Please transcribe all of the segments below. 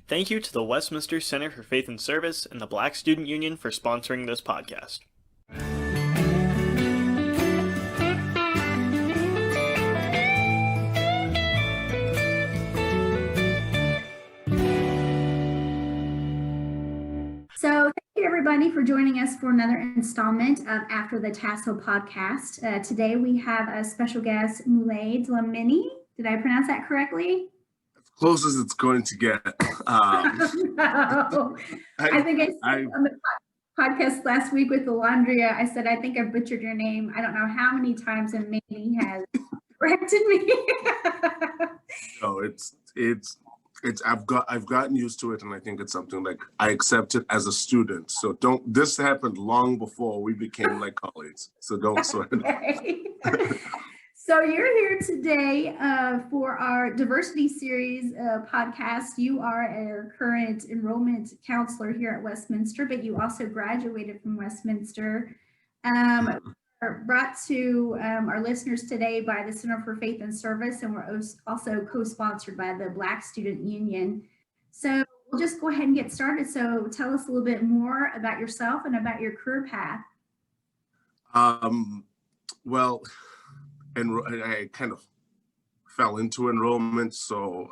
Thank you to the Westminster Center for Faith and Service and the Black Student Union for sponsoring this podcast. So thank you everybody for joining us for another installment of After the Tassel podcast. Today we have a special guest, Muhle Dlamini. Did I pronounce that correctly? As close as it's going to get. No. I think I said on the podcast last week with Alondria, I said, I think I butchered your name. I don't know how many times, and Manny has corrected me. No, I've gotten used to it, and I think it's something like I accept it as a student. So this happened long before we became like colleagues. So don't sweat it. So you're here today for our diversity series podcast. You are a current enrollment counselor here at Westminster, but you also graduated from Westminster. Brought to our listeners today by the Center for Faith and Service, and we're also co-sponsored by the Black Student Union. So we'll just go ahead and get started. So tell us a little bit more about yourself and about your career path. Well, and I kind of fell into enrollment. So,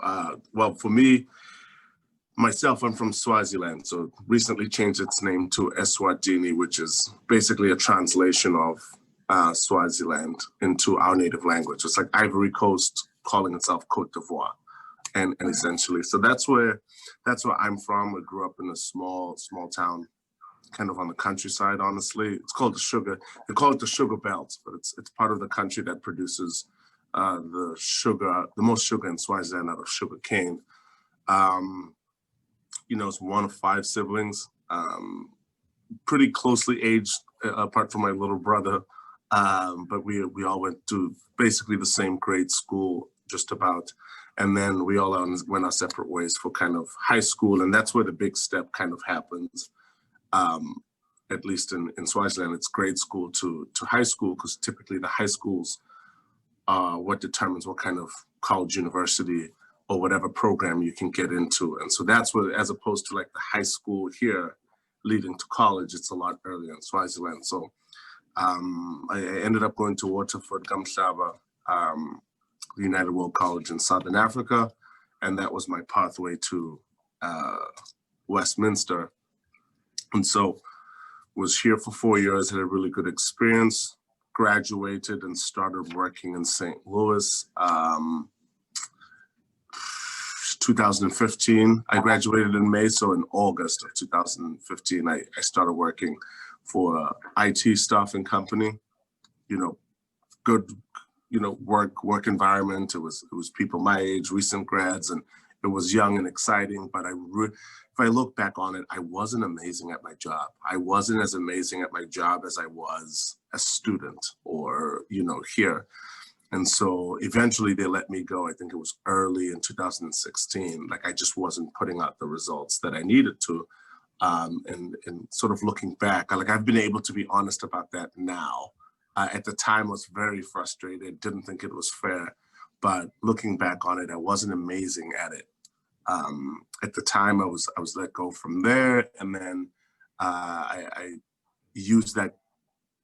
well, for me, myself, I'm from Swaziland, so recently changed its name to Eswatini, which is basically a translation of Swaziland into our native language. It's like Ivory Coast calling itself Cote d'Ivoire, and essentially, so that's where I'm from. I grew up in a small town, kind of on the countryside. Honestly, it's called They call it the Sugar Belt, but it's part of the country that produces the most sugar in Swaziland out of sugar cane. It's one of 5 siblings, pretty closely aged, apart from my little brother. But we all went to basically the same grade school, just about. And then we all went our separate ways for kind of high school. And that's where the big step kind of happens. At least in Swaziland, it's grade school to high school, because typically the high schools are what determines what kind of college, university, or whatever program you can get into. And so that's where, as opposed to like the high school here leading to college, it's a lot earlier in Swaziland. So I ended up going to Waterford, Gamhlaba, United World College in Southern Africa. And that was my pathway to Westminster. And so was here for 4 years, had a really good experience, graduated and started working in St. Louis. 2015, I graduated in May, so in August of 2015, I started working for IT staffing company. Good, work environment. It was people my age, recent grads, and it was young and exciting. But if I look back on it, I wasn't amazing at my job. I wasn't as amazing at my job as I was a student or here. And so eventually they let me go. I think it was early in 2016. Like I just wasn't putting out the results that I needed to. And sort of looking back, I've been able to be honest about that now. At the time I was very frustrated, didn't think it was fair, but looking back on it, I wasn't amazing at it. At the time I was let go from there. And then I used that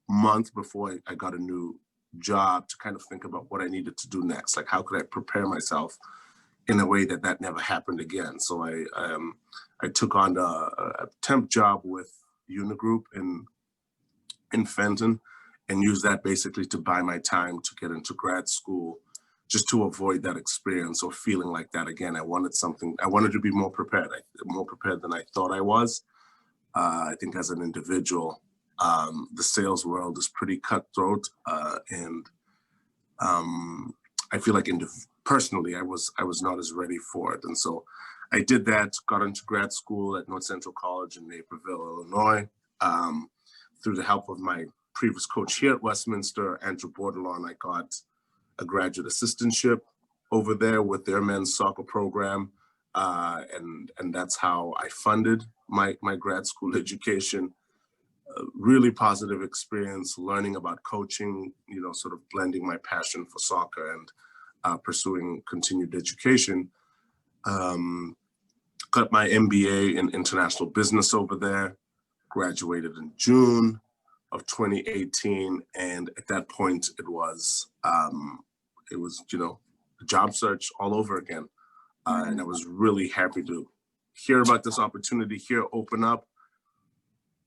month before I got a new job to kind of think about what I needed to do next. Like, how could I prepare myself in a way that never happened again? So I took on a temp job with Unigroup in Fenton, and used that basically to buy my time to get into grad school, just to avoid that experience or feeling like that again. I wanted to be more prepared than I thought I was. I think as an individual, the sales world is pretty cutthroat, and I feel like personally, I was not as ready for it. And so I did that, got into grad school at North Central College in Naperville, Illinois. Through the help of my previous coach here at Westminster, Andrew Bordelon, I got a graduate assistantship over there with their men's soccer program. And that's how I funded my grad school education. Really positive experience, learning about coaching, sort of blending my passion for soccer and pursuing continued education. got my MBA in international business over there, graduated in June of 2018. And at that point it was, a job search all over again. And I was really happy to hear about this opportunity here open up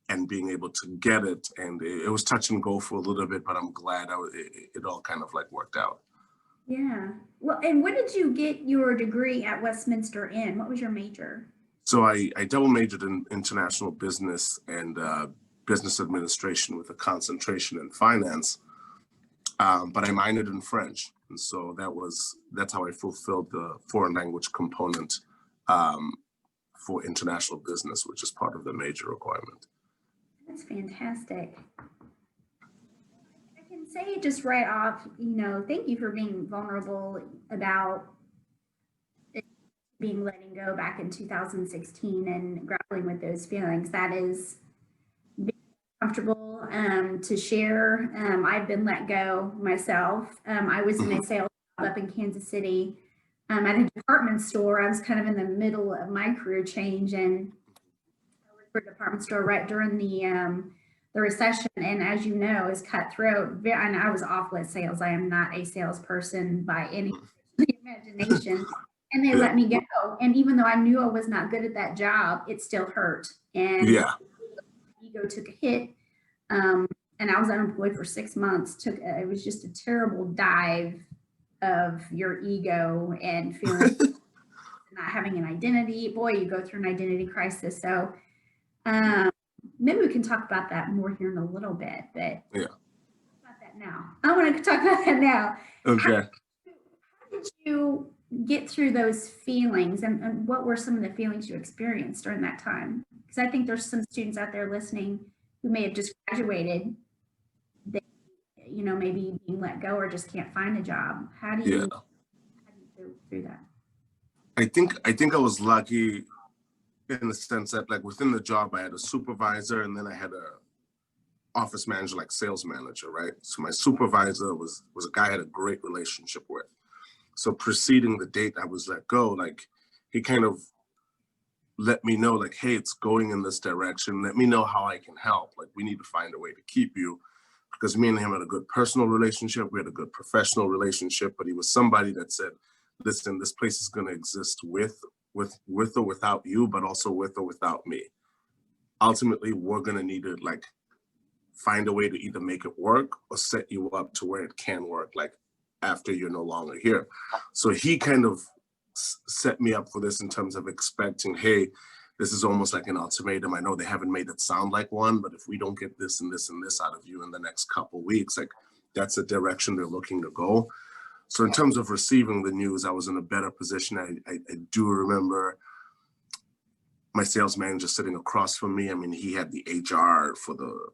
and being able to get it. And it was touch and go for a little bit, but I'm glad it all kind of like worked out. Yeah. Well, and when did you get your degree at Westminster in? What was your major? So I double majored in international business and business administration with a concentration in finance, but I minored in French. And so that's how I fulfilled the foreign language component for international business, which is part of the major requirement. That's fantastic. I can say just right off, thank you for being vulnerable about being letting go back in 2016 and grappling with those feelings. That is very comfortable to share. I've been let go myself. I was in a sales job up in Kansas City at a department store. I was kind of in the middle of my career change, and I worked for a department store right during the recession. And as you know, is cutthroat. And I was awful at sales. I am not a salesperson by any imagination. And they let me go. And even though I knew I was not good at that job, it still hurt. And ego took a hit. And I was unemployed for 6 months. It was just a terrible dive of your ego and feeling not having an identity. Boy, you go through an identity crisis. So maybe we can talk about that more here in a little bit. But about that now. I want to talk about that now. Okay. How did you get through those feelings, and what were some of the feelings you experienced during that time? Because I think there's some students out there listening who may have just graduated, maybe being let go or just can't find a job. How do you go through that? I think I was lucky in the sense that, like, within the job, I had a supervisor and then I had a office manager, like sales manager, right? So my supervisor was a guy I had a great relationship with. So preceding the date I was let go, like, he kind of let me know, like, hey, it's going in this direction. Let me know how I can help. Like, we need to find a way to keep you, because me and him had a good personal relationship. We had a good professional relationship, but he was somebody that said, listen, this place is going to exist with or without you, but also with or without me. Ultimately, we're going to need to, like, find a way to either make it work or set you up to where it can work, like, after you're no longer here. So he kind of set me up for this in terms of expecting, hey, this is almost like an ultimatum. I know they haven't made it sound like one, but if we don't get this and this and this out of you in the next couple of weeks, like, that's the direction they're looking to go. So in terms of receiving the news, I was in a better position. I do remember my sales manager sitting across from me. I mean, he had the HR for the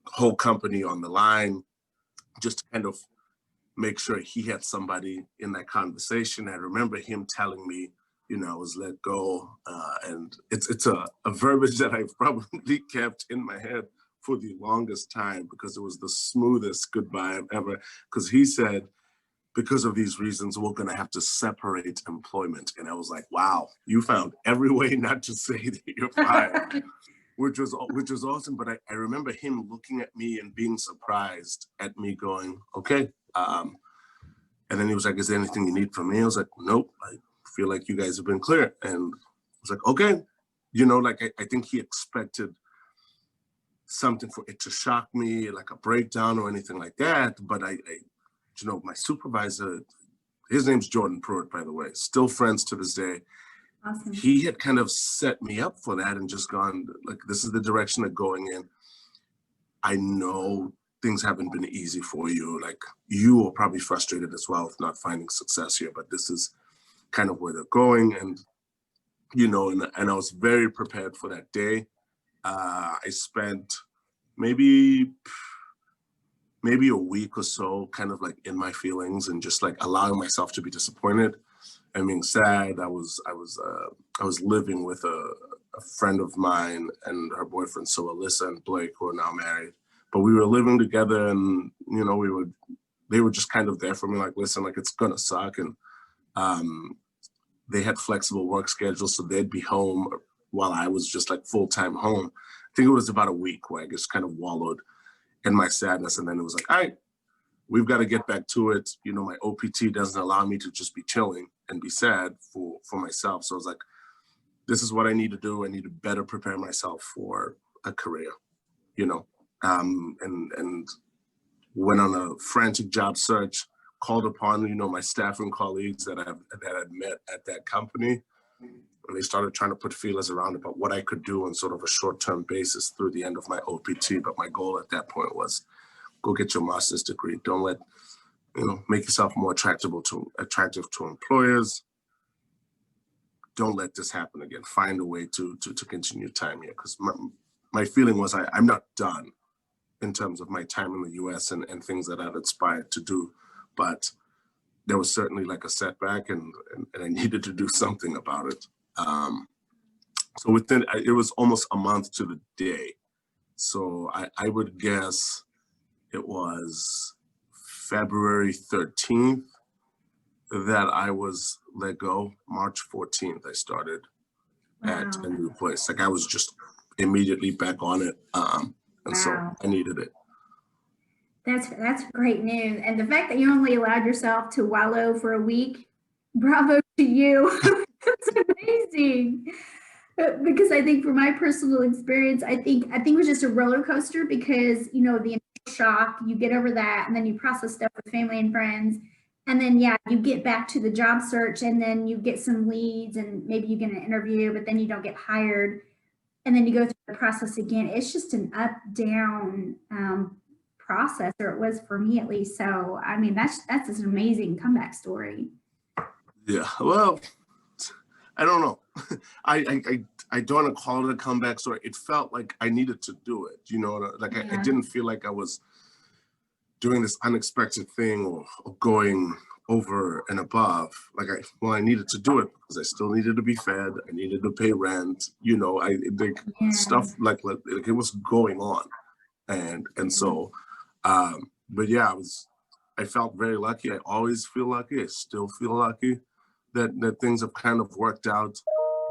whole company on the line, just to kind of make sure he had somebody in that conversation. I remember him telling me, I was let go. And it's a verbiage that I've probably kept in my head for the longest time, because it was the smoothest goodbye ever. Because he said, because of these reasons, we're going to have to separate employment. And I was like, wow, you found every way not to say that you're fired, which was awesome. But I remember him looking at me and being surprised at me going, okay. And then he was like, is there anything you need from me? I was like, nope, I feel like you guys have been clear. And I was like, okay. I think he expected something for it to shock me, like a breakdown or anything like that. But my supervisor, his name's Jordan Pruitt, by the way, still friends to this day. Awesome. He had kind of set me up for that and just gone, like, this is the direction they're going in. I know things haven't been easy for you. Like, you are probably frustrated as well with not finding success here, but this is kind of where they're going. And, and I was very prepared for that day. I spent maybe a week or so kind of like in my feelings and just like allowing myself to be disappointed and being sad. I was living with a friend of mine and her boyfriend, so Alyssa and Blake, who are now married. But we were living together, and they were just kind of there for me, like, listen, like, it's gonna suck. And they had flexible work schedules, so they'd be home while I was just like full-time home. I think it was about a week where I just kind of wallowed in my sadness. And then it was like, all right, we've got to get back to it. You know, my OPT doesn't allow me to just be chilling and be sad for myself. So I was like, this is what I need to do. I need to better prepare myself for a career, you know, and went on a frantic job search, called upon, you know, my staff and colleagues that I'd met at that company. And they started trying to put feelers around about what I could do on sort of a short-term basis through the end of my OPT. But my goal at that point was go get your master's degree. Don't let, you know, make yourself more attractive to employers. Don't let this happen again. Find a way to continue time here. Because my feeling was I'm not done in terms of my time in the US and things that I'd aspired to do. But there was certainly like a setback and I needed to do something about it. So it was almost a month to the day. So I would guess it was February 13th that I was let go. March 14th, I started at a new place. Like I was just immediately back on it. And so I needed it. That's great news. And the fact that you only allowed yourself to wallow for a week, bravo to you. It's amazing. Because I think from my personal experience, I think it was just a roller coaster because, you know, the initial shock, you get over that and then you process stuff with family and friends. And then, yeah, you get back to the job search and then you get some leads and maybe you get an interview, but then you don't get hired. And then you go through the process again. It's just an up, down process, or it was for me at least. So, I mean, that's an amazing comeback story. Yeah, well, I don't know. I don't want to call it a comeback story. It felt like I needed to do it. You know, like I didn't feel like I was doing this unexpected thing or going over and above. Like I needed to do it because I still needed to be fed. I needed to pay rent. You know, stuff like it was going on, and so, but yeah, I felt very lucky. I always feel lucky. I still feel lucky that things have kind of worked out.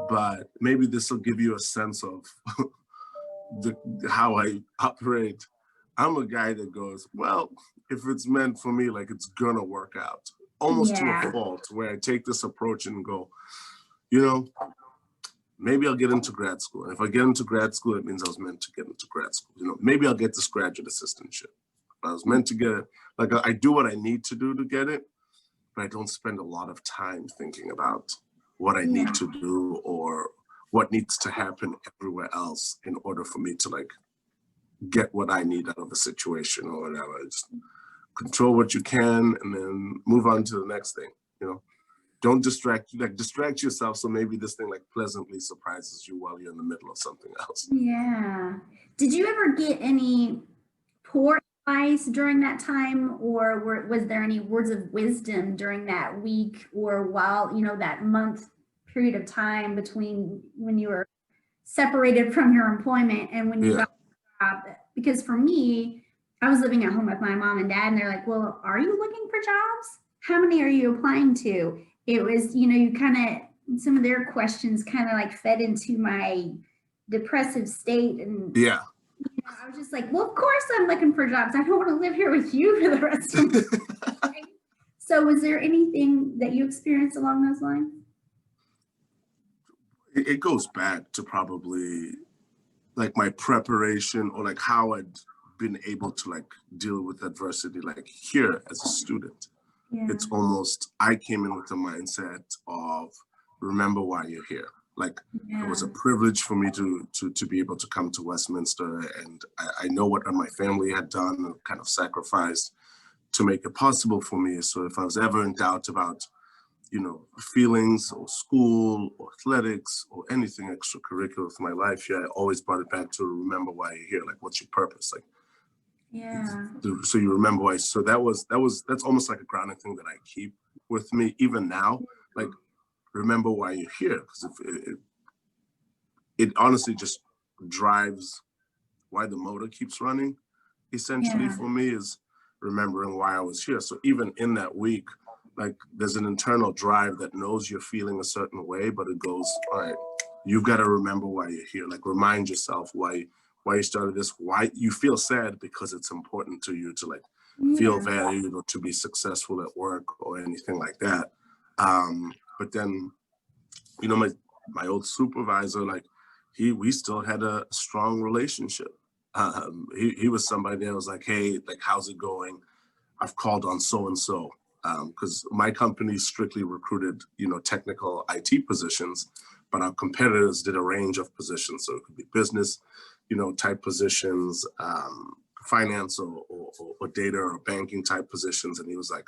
But maybe this will give you a sense of how I operate. I'm a guy that goes, well, if it's meant for me, like it's gonna work out. Almost to a fault, where I take this approach and go, you know, maybe I'll get into grad school. And if I get into grad school, it means I was meant to get into grad school. You know, maybe I'll get this graduate assistantship. I was meant to get it. Like I do what I need to do to get it, but I don't spend a lot of time thinking about what I need to do or what needs to happen everywhere else in order for me to like get what I need out of a situation or whatever. Just control what you can and then move on to the next thing, you know. Don't distract yourself so maybe this thing like pleasantly surprises you while you're in the middle of something else. Yeah. Did you ever get any poor advice during that time, or was there any words of wisdom during that week or while, you know, that month period of time between when you were separated from your employment and when you got the job? Because for me, I was living at home with my mom and dad, and they're like, well, are you looking for jobs? How many are you applying to? It was, you know, you kind of, some of their questions kind of like fed into my depressive state. And you know, I was just like, well, of course I'm looking for jobs. I don't want to live here with you for the rest of my life. So was there anything that you experienced along those lines? It goes back to probably like my preparation or like how I'd been able to like deal with adversity like here as a student. It's almost, I came in with the mindset of remember why you're here. Like it was a privilege for me to be able to come to Westminster, and I know what my family had done and kind of sacrificed to make it possible for me. So if I was ever in doubt about, you know, feelings or school or athletics or anything extracurricular with my life here, I always brought it back to remember why you're here. Like, what's your purpose? Like, so you remember why. So that's almost like a grounding thing that I keep with me even now. Like, remember why you're here, because it honestly just drives why the motor keeps running. Essentially for me is remembering why I was here. So even in that week, like there's an internal drive that knows you're feeling a certain way, but it goes, all right, you've got to remember why you're here. Like remind yourself why you started this, why you feel sad because it's important to you to like feel valued or to be successful at work or anything like that. But then, you know, my old supervisor, like we still had a strong relationship. He was somebody that was like, hey, like, how's it going? I've called on so-and-so. Because my company strictly recruited, you know, technical IT positions, but our competitors did a range of positions. So it could be business, you know, type positions, finance or data or banking type positions. And he was like,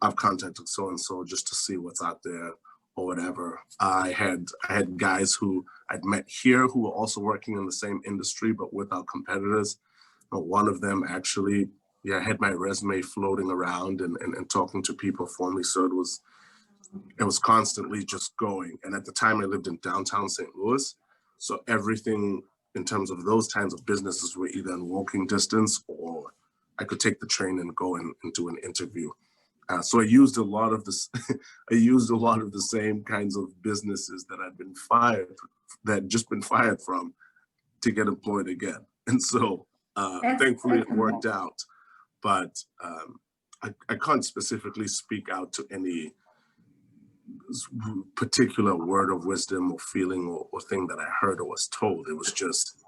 I've contacted so-and-so just to see what's out there or whatever. I had guys who I'd met here who were also working in the same industry, but with our competitors. But one of them actually, I had my resume floating around and talking to people for me. So it was constantly just going. And at the time I lived in downtown St. Louis. So everything in terms of those kinds of businesses were either in walking distance or I could take the train and go and do an interview. So I used a lot of this, I used a lot of the same kinds of businesses that I'd just been fired from to get employed again. And so thankfully it worked out. But I can't specifically speak out to any particular word of wisdom or feeling or thing that I heard or was told. It was just,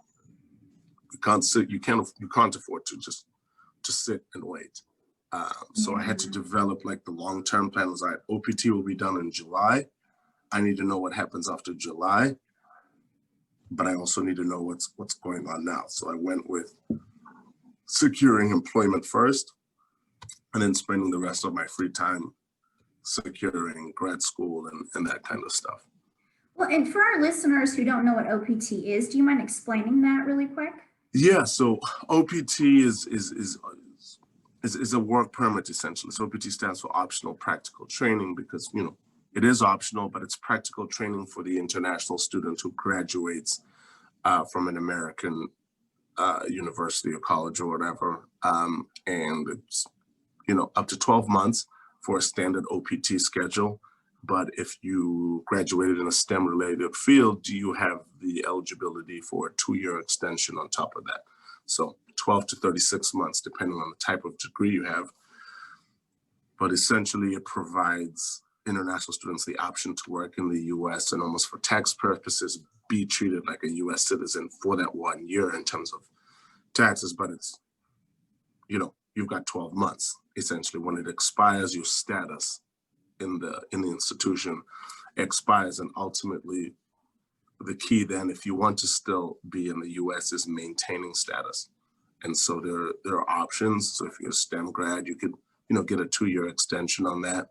you can't afford to just sit and wait. So I had to develop like the long-term plan. Was like, OPT will be done in July. I need to know what happens after July, but I also need to know what's going on now. So I went with securing employment first, and then spending the rest of my free time securing grad school and that kind of stuff. Well, and for our listeners who don't know what OPT is, do you mind explaining that really quick? Yeah, so OPT is a work permit essentially. So OPT stands for optional practical training because, you know, it is optional, but it's practical training for the international student who graduates from an American university or college or whatever. And it's, you know, up to 12 months for a standard OPT schedule. But if you graduated in a STEM related field, you have the eligibility for a 2-year extension on top of that. So 12 to 36 months, depending on the type of degree you have. But essentially it provides international students the option to work in the US and almost for tax purposes, be treated like a US citizen for that 1 year in terms of taxes. But it's, you know, you've got 12 months. Essentially, when it expires, your status in the institution expires, and ultimately the key then, if you want to still be in the US, is maintaining status. And so there are options. So if you're a STEM grad, you could, you know, get a 2-year extension on that.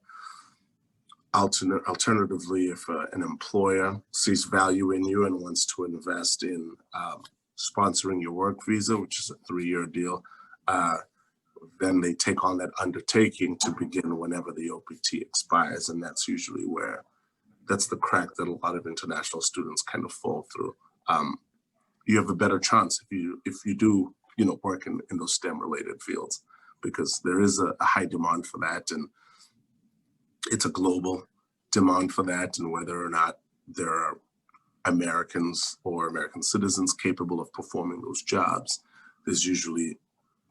Alternatively, if an employer sees value in you and wants to invest in sponsoring your work visa, which is a 3-year deal, then they take on that undertaking to begin whenever the OPT expires. And that's usually that's the crack that a lot of international students kind of fall through. You have a better chance if you do, you know, work in those STEM related fields, because there is a high demand for that, and it's a global demand for that. And whether or not there are Americans or American citizens capable of performing those jobs, there's usually,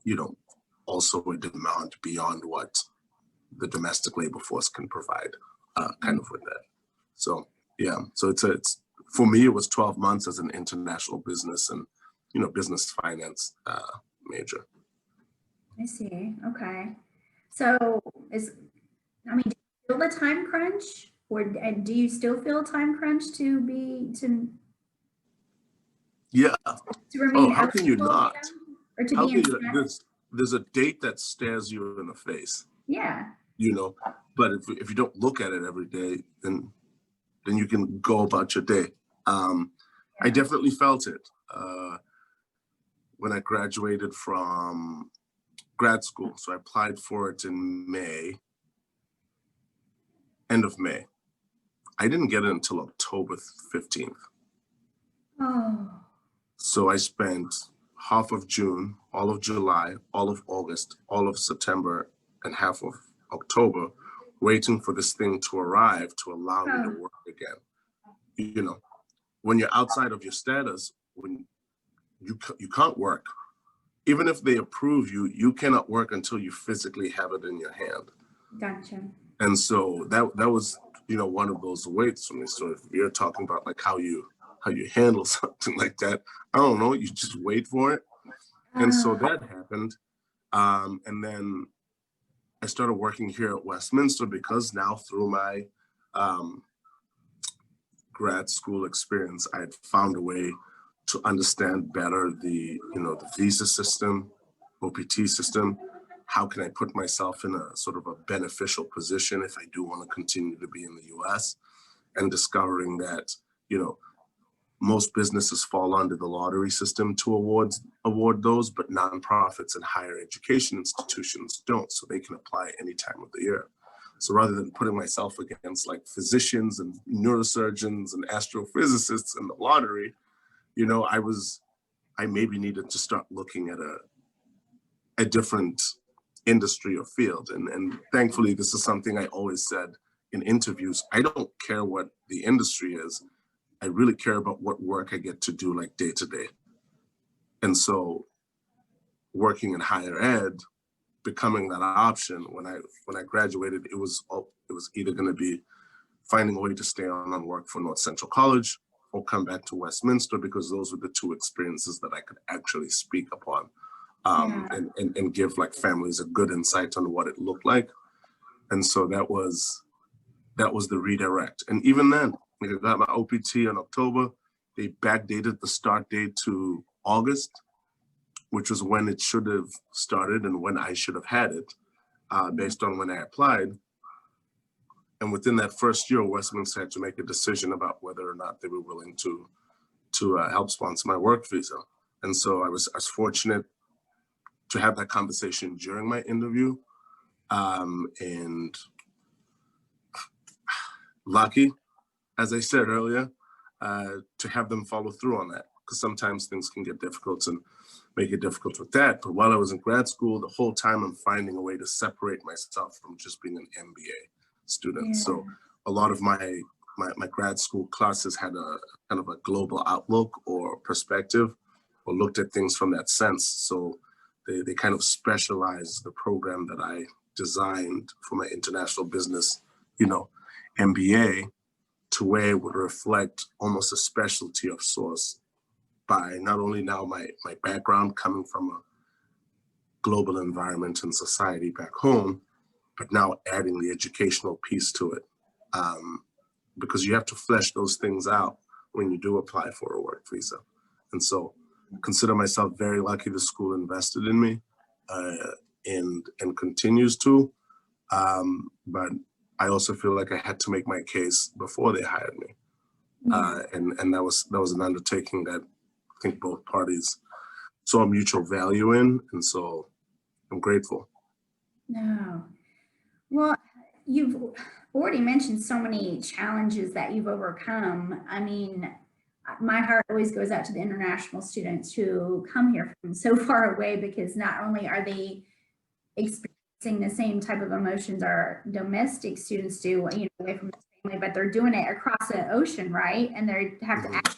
you know, also a demand beyond what the domestic labor force can provide, kind of with that. So yeah, so it's for me, it was 12 months as an international business and, you know, business finance major. I see. Okay. So do you feel the time crunch, or do you still feel time crunch to Yeah. remain how can you eligible, not? or to How be can in you, there's a date that stares you in the face. Yeah. You know, but if you don't look at it every day, then you can go about your day. I definitely felt it when I graduated from grad school. So I applied for it in end of May. I didn't get it until October 15th. Oh. So I spent half of June, all of July, all of August, all of September, and half of October waiting for this thing to arrive to allow me to work again. You know, when you're outside of your status, when you can't work. Even if they approve you, you cannot work until you physically have it in your hand. Gotcha. And so that was, you know, one of those waits for me. So if you're talking about like how you handle something like that, I don't know, you just wait for it. And so that happened. And then I started working here at Westminster because now through my grad school experience, I had found a way to understand better the visa system, OPT system. How can I put myself in a sort of a beneficial position if I do want to continue to be in the US? And discovering that, you know, most businesses fall under the lottery system to award those, but nonprofits and higher education institutions don't, so they can apply any time of the year. So rather than putting myself against like physicians and neurosurgeons and astrophysicists in the lottery, you know, I maybe needed to start looking at a different industry or field. And thankfully, this is something I always said in interviews. I don't care what the industry is. I really care about what work I get to do like day to day. And so working in higher ed, becoming that option when I graduated, it was either going to be finding a way to stay on work for North Central College or come back to Westminster, because those were the two experiences that I could actually speak upon and give like families a good insight on what it looked like. And so that was the redirect. And even then, I got my OPT in October. They backdated the start date to August, which was when it should have started and when I should have had it, based on when I applied. And within that first year, Westminster had to make a decision about whether or not they were willing to help sponsor my work visa. And so I was fortunate to have that conversation during my interview, and lucky, as I said earlier, to have them follow through on that, because sometimes things can get difficult and make it difficult with that. But while I was in grad school, the whole time I'm finding a way to separate myself from just being an MBA student. Yeah. So a lot of my grad school classes had a kind of a global outlook or perspective, or looked at things from that sense. So they kind of specialized the program that I designed for my international business, you know, MBA, to where it would reflect almost a specialty of sorts by not only now my background coming from a global environment and society back home, but now adding the educational piece to it. Because you have to flesh those things out when you do apply for a work visa. And so consider myself very lucky the school invested in me and continues to. But I also feel like I had to make my case before they hired me. And that was an undertaking that I think both parties saw mutual value in. And so I'm grateful. No. Well, you've already mentioned so many challenges that you've overcome. I mean, my heart always goes out to the international students who come here from so far away, because not only are they experiencing the same type of emotions our domestic students do, you know, away from their family, but they're doing it across the ocean, right? And they have to act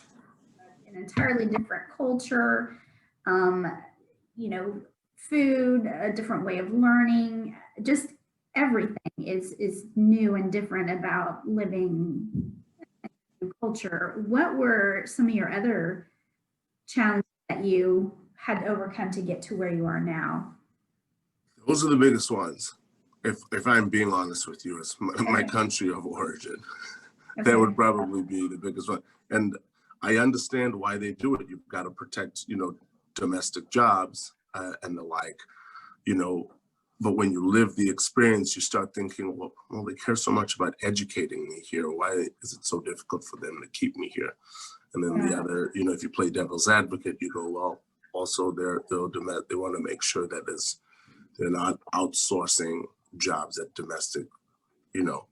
an entirely different culture, you know, food, a different way of learning, just everything is new and different about living in culture. What were some of your other challenges that you had to overcome to get to where you are now? Those are the biggest ones. If I'm being honest with you, it's my country of origin. Okay. That would probably be the biggest one. And I understand why they do it. You've got to protect, you know, domestic jobs and the like, you know. But when you live the experience, you start thinking, well, they care so much about educating me here. Why is it so difficult for them to keep me here? And then the other, you know, if you play devil's advocate, you go, well, also they want to make sure that they're not outsourcing jobs that domestic, you know,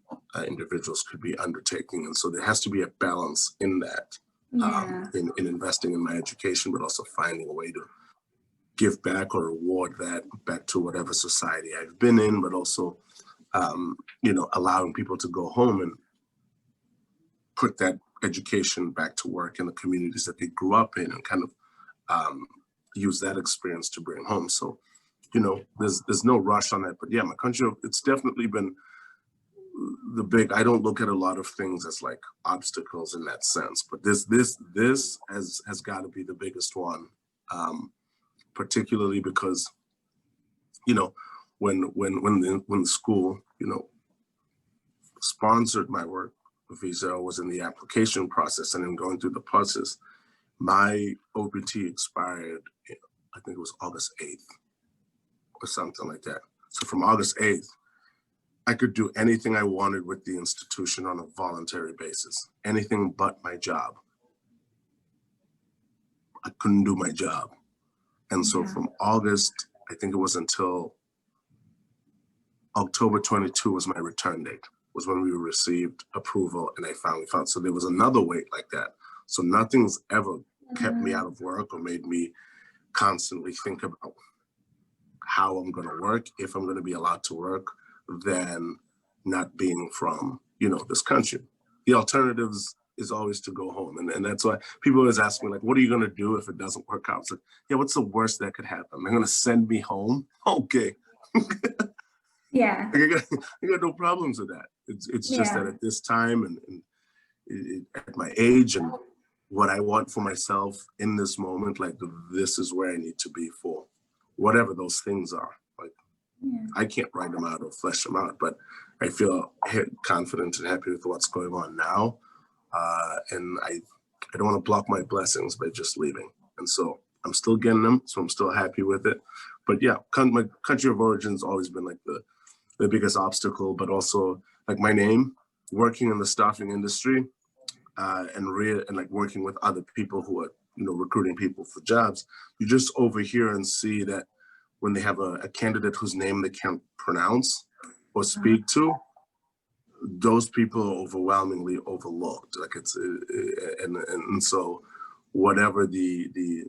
individuals could be undertaking. And so there has to be a balance in that, in investing in my education, but also finding a way to give back or reward that back to whatever society I've been in, but also allowing people to go home and put that education back to work in the communities that they grew up in and kind of use that experience to bring home. So, there's no rush on that. But yeah, my country, it's definitely been I don't look at a lot of things as like obstacles in that sense, but this has got to be the biggest one, particularly because, when the school, sponsored my work visa, was in the application process and then going through the process, my OPT expired, I think it was August 8th or something like that. So from August 8th, I could do anything I wanted with the institution on a voluntary basis, anything but my job. I couldn't do my job. And so from August, I think it was until October 22 was my return date, was when we received approval and I finally found. So there was another wait like that. So nothing's ever kept me out of work or made me constantly think about how I'm going to work, if I'm going to be allowed to work, than not being from, this country. The alternatives is always to go home. And that's why people always ask me, like, what are you going to do if it doesn't work out? It's like, yeah, what's the worst that could happen? They're going to send me home? Okay. Yeah. I got no problems with that. It's just that at this time and at my age and what I want for myself in this moment, like this is where I need to be for whatever those things are. Like, I can't write them out or flesh them out, but I feel confident and happy with what's going on now. And I don't want to block my blessings by just leaving. And so I'm still getting them, so I'm still happy with it. But yeah, my country of origin's always been like the biggest obstacle, but also like my name, working in the staffing industry, and like working with other people who are, recruiting people for jobs. You just overhear and see that when they have a candidate whose name they can't pronounce or speak to, those people are overwhelmingly overlooked. Like and so whatever the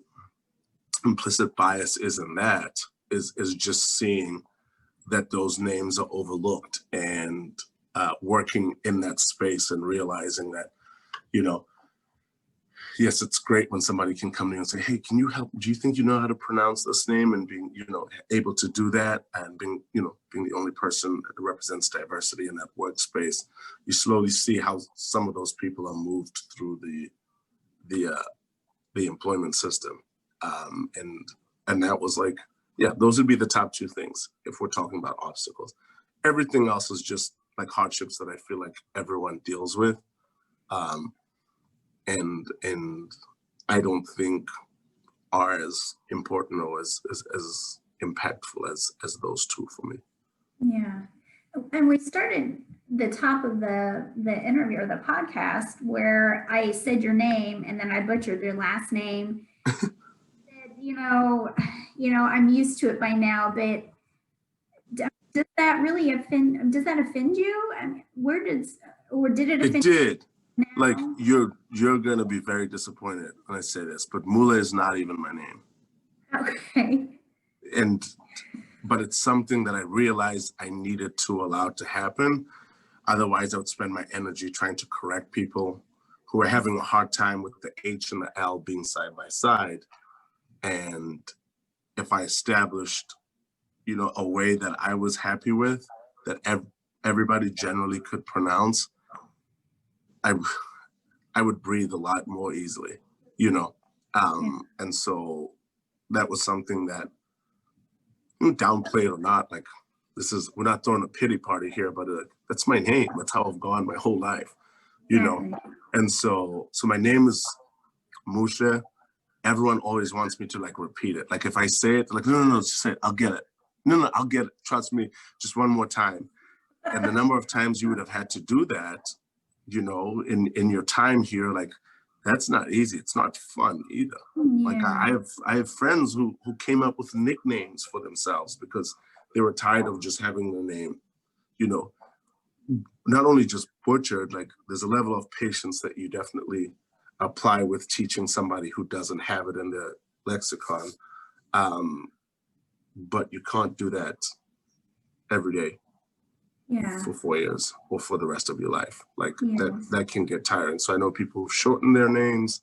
implicit bias is in that is just seeing that those names are overlooked and working in that space and realizing that, yes, it's great when somebody can come in and say, hey, can you help? Do you think you know how to pronounce this name? And being, able to do that and being the only person that represents diversity in that workspace, you slowly see how some of those people are moved through the employment system. And that was like, yeah, those would be the top two things if we're talking about obstacles. Everything else is just like hardships that I feel like everyone deals with. And I don't think are as important or as impactful as those two for me. Yeah. And we started the top of the interview or the podcast where I said your name and then I butchered your last name. I'm used to it by now, but does that really offend you? I mean, did it offend you? It did. Now? Like you're gonna be very disappointed when I say this, but Muhle is not even my name. Okay. But it's something that I realized I needed to allow to happen. Otherwise, I would spend my energy trying to correct people who are having a hard time with the H and the L being side by side. And if I established, a way that I was happy with, that everybody generally could pronounce, I would breathe a lot more easily, and so that was something that, downplayed or not, like we're not throwing a pity party here, but that's my name. That's how I've gone my whole life, And so my name is Muhle. Everyone always wants me to like repeat it. Like if I say it, like, no, just say it. I'll get it. No, I'll get it. Trust me, just one more time. And the number of times you would have had to do that, in your time here, like that's not easy. It's not fun either. Yeah. Like I have friends who came up with nicknames for themselves because they were tired of just having their name, not only just butchered, like there's a level of patience that you definitely apply with teaching somebody who doesn't have it in their lexicon. But you can't do that every day. Yeah. for 4 years or for the rest of your life. Like Yes. that can get tiring. So I know people who shorten their names,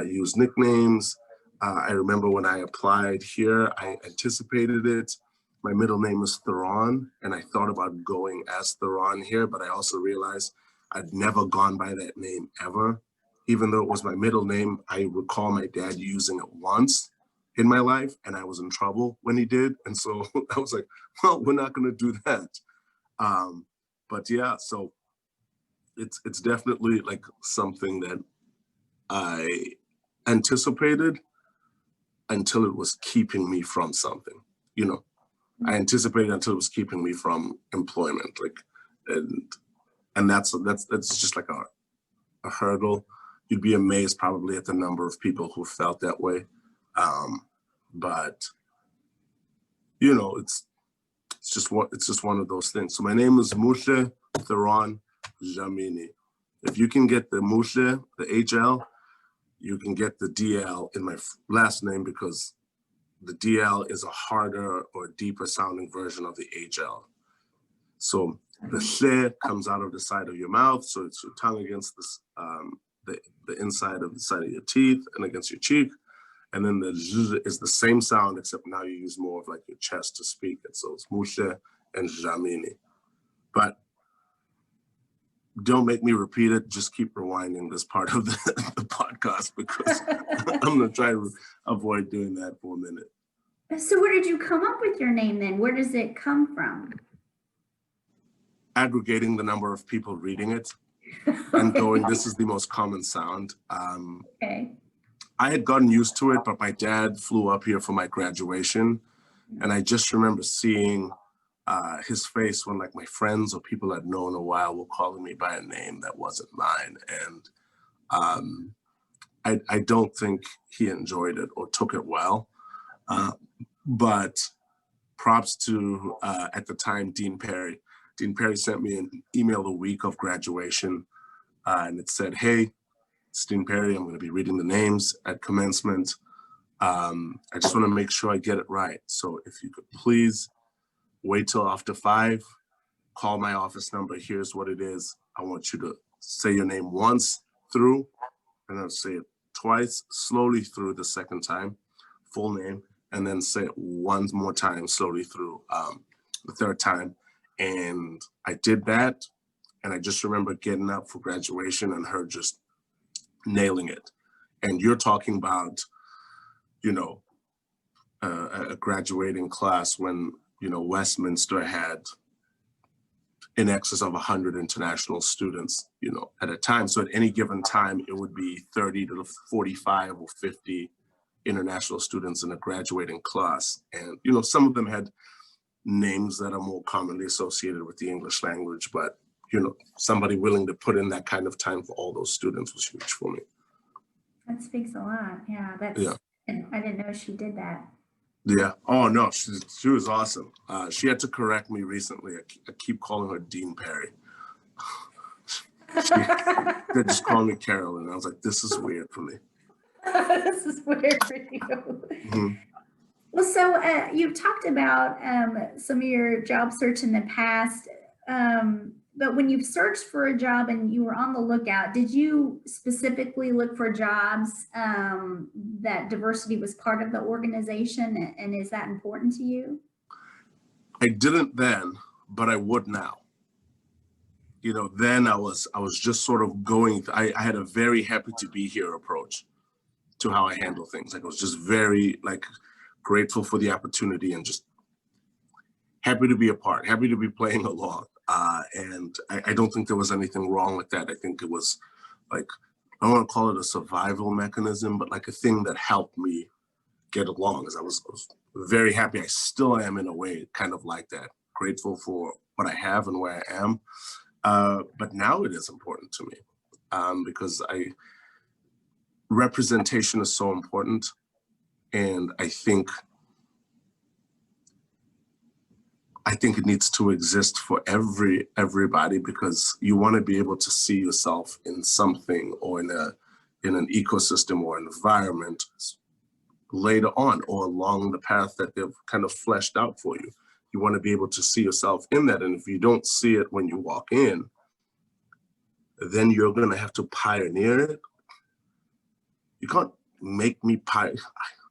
use nicknames. I remember when I applied here, I anticipated it. My middle name is Theron, and I thought about going as Theron here, but I also realized I'd never gone by that name ever. Even though it was my middle name, I recall my dad using it once in my life, and I was in trouble when he did. And so I was like, well, we're not going to do that. But yeah, so it's definitely like something that I anticipated until it was keeping me from something, you know. I anticipated until it was keeping me from employment, like, and that's just like a hurdle. You'd be amazed probably at the number of people who felt that way, but you know, it's just one of those things. So my name is Muhle Theron Dlamini. If you can get the Muhle, the HL, you can get the DL in my last name, because the DL is a harder or deeper sounding version of the HL. So the hle comes out of the side of your mouth, so it's your tongue against this, the inside of the side of your teeth and against your cheek. And then the j is the same sound, except now you use more of like your chest to speak it. So it's Muhle and Dlamini. But don't make me repeat it. Just keep rewinding this part of the podcast, because I'm going to try to avoid doing that for a minute. So where did you come up with your name then? Where does it come from? Aggregating the number of people reading it and going, this is the most common sound. Okay. I had gotten used to it, but my dad flew up here for my graduation. And I just remember seeing his face when like my friends or people I'd known a while were calling me by a name that wasn't mine. And I don't think he enjoyed it or took it well. But props to, at the time, Dean Perry. Dean Perry sent me an email the week of graduation, and it said, hey, it's Dean Perry. I'm going to be reading the names at commencement. I just want to make sure I get it right. So if you could please wait till after 5, call my office number. Here's what it is. I want you to say your name once through, and then say it twice, slowly through the second time, full name, and then say it one more time, slowly through the third time. And I did that. And I just remember getting up for graduation and her just nailing it. And you're talking about, you know, a graduating class when, you know, Westminster had in excess of 100 international students, you know, at a time. So at any given time, it would be 30 to 45 or 50 international students in a graduating class. And, you know, some of them had names that are more commonly associated with the English language, but, you know, somebody willing to put in that kind of time for all those students was huge for me. That speaks a lot. Yeah, Yeah. I didn't know she did that. Yeah. Oh, no, she was awesome. She had to correct me recently. I keep calling her Dean Perry. They just call me Carolyn. I was like, this is weird for me. This is weird for you. Mm-hmm. Well, so you've talked about some of your job search in the past, but when you've searched for a job and you were on the lookout, did you specifically look for jobs that diversity was part of the organization, and is that important to you? I didn't then, but I would now. You know, then I was just sort of going, I had a very happy to be here approach to how I handle things. Like I was just very like grateful for the opportunity and just happy to be a part, happy to be playing along. And I don't think there was anything wrong with that. I think it was like, I don't want to call it a survival mechanism, but like a thing that helped me get along, as I was very happy. I still am in a way kind of like that, grateful for what I have and where I am. But now it is important to me because representation is so important. And I think it needs to exist for everybody, because you want to be able to see yourself in something or in an ecosystem or an environment later on or along the path that they've kind of fleshed out for you. you want to be able to see yourself in that. And if you don't see it when you walk in, then you're going to have to pioneer it. You can't make me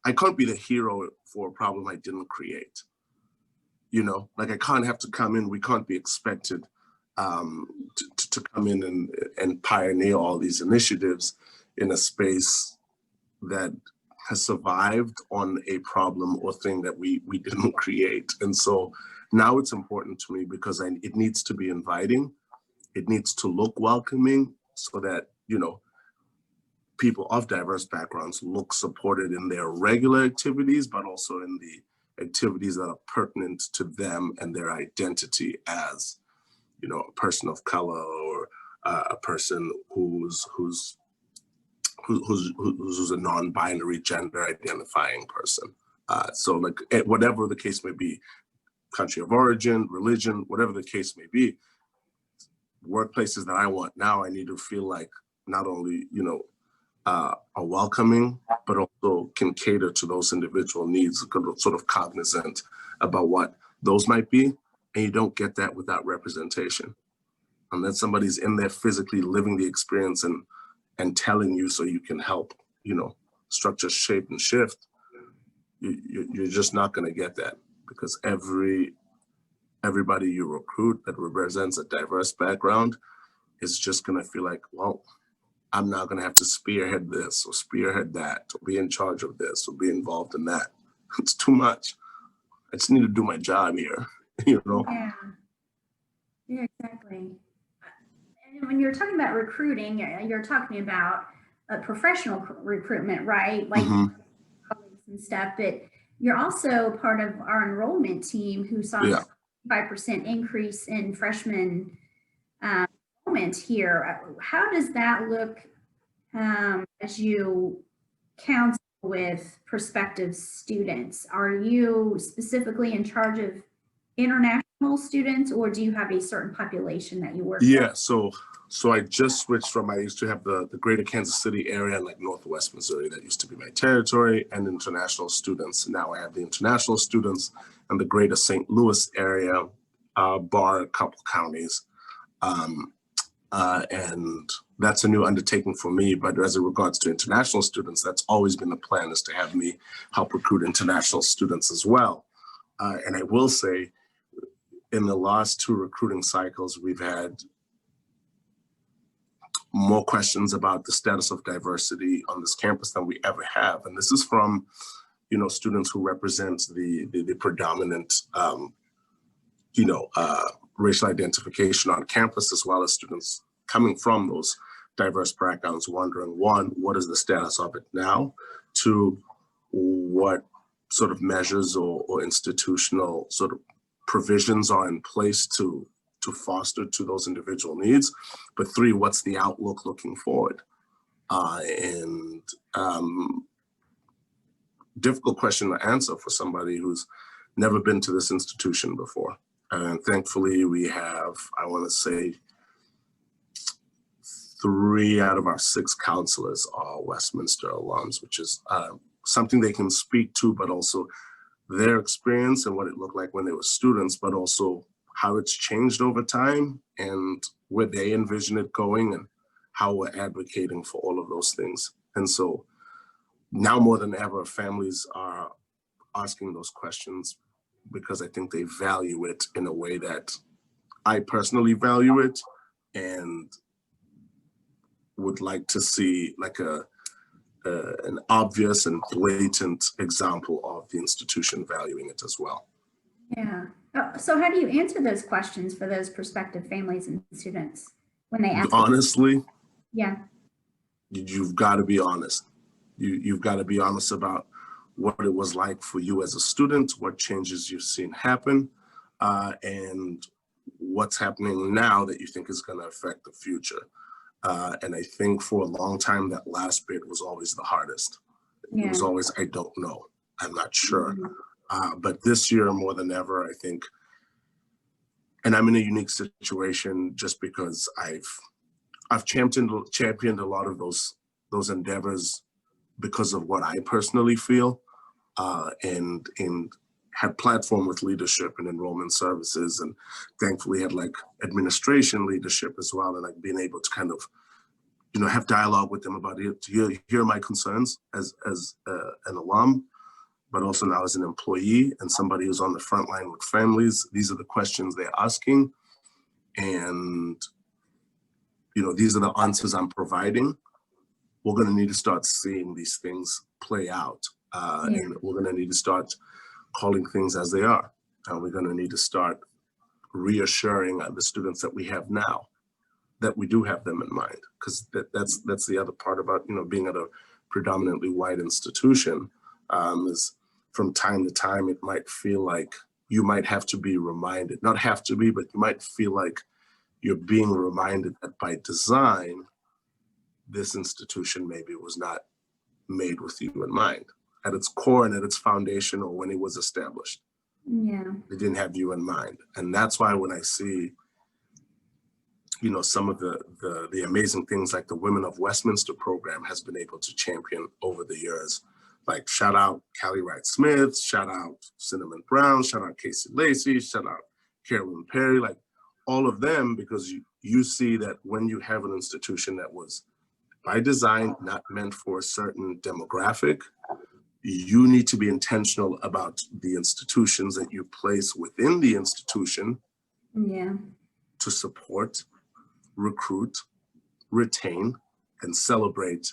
I can't be the hero for a problem I didn't create. You know, like I can't have to come in. We can't be expected to come in and pioneer all these initiatives in a space that has survived on a problem or thing that we didn't create. And so now it's important to me because it needs to be inviting. It needs to look welcoming so that, you know, people of diverse backgrounds look supported in their regular activities, but also in the activities that are pertinent to them and their identity as, you know, a person of color or a person who's a non-binary gender identifying person. So like whatever the case may be, country of origin, religion, whatever the case may be, workplaces that I want now, I need to feel like not only, you know, are welcoming, but also can cater to those individual needs, sort of cognizant about what those might be. And you don't get that without representation. Unless somebody's in there physically living the experience and telling you so you can help, you know, structure, shape, and shift, you're just not going to get that, because everybody you recruit that represents a diverse background is just going to feel like, well, I'm not going to have to spearhead this or spearhead that or be in charge of this or be involved in that. It's too much. I just need to do my job here, you know? Yeah, exactly. And when you're talking about recruiting, you're talking about professional recruitment, right? Like colleagues and stuff, but you're also part of our enrollment team who saw a 5% increase in freshman enrollment here. How does that look as you counsel with prospective students? Are you specifically in charge of international students, or do you have a certain population that you work with? So I just switched from, I used to have the greater Kansas City area and like Northwest Missouri, that used to be my territory, and international students. Now I have the international students and the greater St. Louis area, bar a couple counties. And that's a new undertaking for me. But as it regards to international students, that's always been the plan, is to have me help recruit international students as well. And I will say, in the last 2 recruiting cycles, we've had more questions about the status of diversity on this campus than we ever have. And this is from, you know, students who represent the predominant, racial identification on campus, as well as students coming from those diverse backgrounds wondering, 1, what is the status of it now? 2, what sort of measures or institutional sort of provisions are in place to foster to those individual needs? But 3, what's the outlook looking forward? Difficult question to answer for somebody who's never been to this institution before. And thankfully we have, I want to say, 3 out of our 6 counselors are Westminster alums, which is something they can speak to, but also their experience and what it looked like when they were students, but also how it's changed over time and where they envision it going and how we're advocating for all of those things. And so now more than ever, families are asking those questions because I think they value it in a way that I personally value it and would like to see like an obvious and blatant example of the institution valuing it as well. Yeah. So how do you answer those questions for those prospective families and students when they ask? Honestly, yeah, you've got to be honest. You've got to be honest about what it was like for you as a student, what changes you've seen happen, and what's happening now that you think is going to affect the future. And I think for a long time, that last bit was always the hardest. Yeah. It was always, I don't know, I'm not sure. But this year more than ever, I think, and I'm in a unique situation just because I've championed a lot of those endeavors because of what I personally feel, and had platform with leadership and enrollment services, and thankfully had like administration leadership as well, and like being able to kind of, you know, have dialogue with them about it, to hear my concerns as an alum, but also now as an employee and somebody who's on the front line with families. These are the questions they're asking, and you know, these are the answers I'm providing. We're going to need to start seeing these things play out, and we're going to need to start calling things as they are. And we're going to need to start reassuring the students that we have now that we do have them in mind, because that's the other part about, you know, being at a predominantly white institution, is from time to time it might feel like you might have to be reminded, not have to be, but you might feel like you're being reminded that by design, this institution maybe was not made with you in mind at its core and at its foundation, or when it was established. Yeah. They didn't have you in mind. And that's why when I see, you know, some of the amazing things like the Women of Westminster program has been able to champion over the years, like shout out Callie Wright Smith, shout out Cinnamon Brown, shout out Casey Lacey, shout out Carolyn Perry, like all of them, because you see that when you have an institution that was by design not meant for a certain demographic, you need to be intentional about the institutions that you place within the institution to support, recruit, retain, and celebrate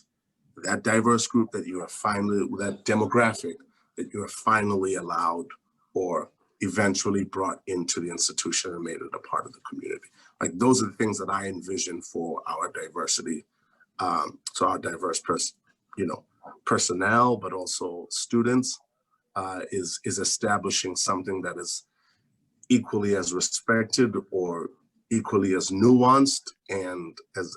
that diverse group that you are finally, that demographic that you are finally allowed or eventually brought into the institution and made it a part of the community. Like those are the things that I envision for our diversity, so our diverse personnel, but also students, is establishing something that is equally as respected or equally as nuanced and as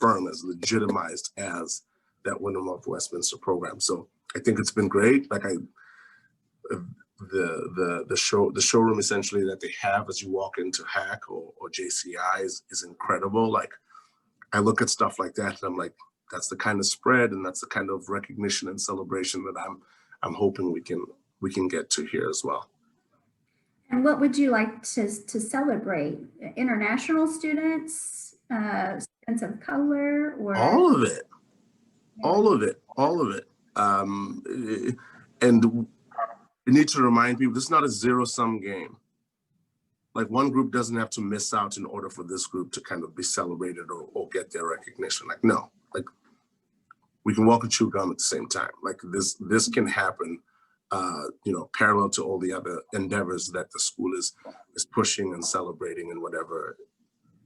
firm, as legitimized as that Women of Westminster program. So I think it's been great. Like the showroom essentially that they have as you walk into HAC or JCI is incredible. Like I look at stuff like that and I'm like, that's the kind of spread and that's the kind of recognition and celebration that I'm hoping we can get to here as well. And what would you like to celebrate? International students, students of color, or all of it, all of it, all of it. And we need to remind people this is not a zero-sum game. Like one group doesn't have to miss out in order for this group to kind of be celebrated or get their recognition. Like no, like we can walk and chew gum at the same time. Like this can happen, you know, parallel to all the other endeavors that the school is pushing and celebrating in whatever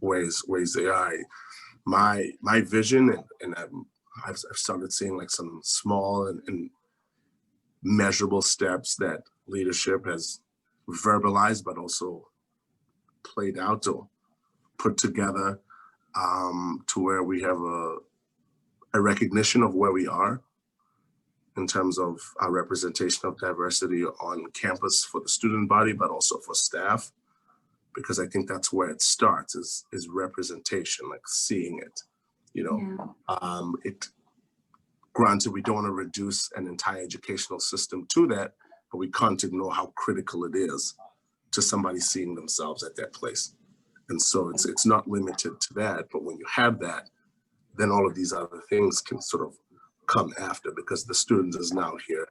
ways they are. My vision, and I've started seeing like some small and measurable steps that leadership has verbalized, but also played out or put together, to where we have a recognition of where we are in terms of our representation of diversity on campus for the student body, but also for staff, because I think that's where it starts is representation, like seeing it, you know. It granted, we don't want to reduce an entire educational system to that, but we can't ignore how critical it is to somebody seeing themselves at that place. And so it's not limited to that, but when you have that, then all of these other things can sort of come after, because the student is now here.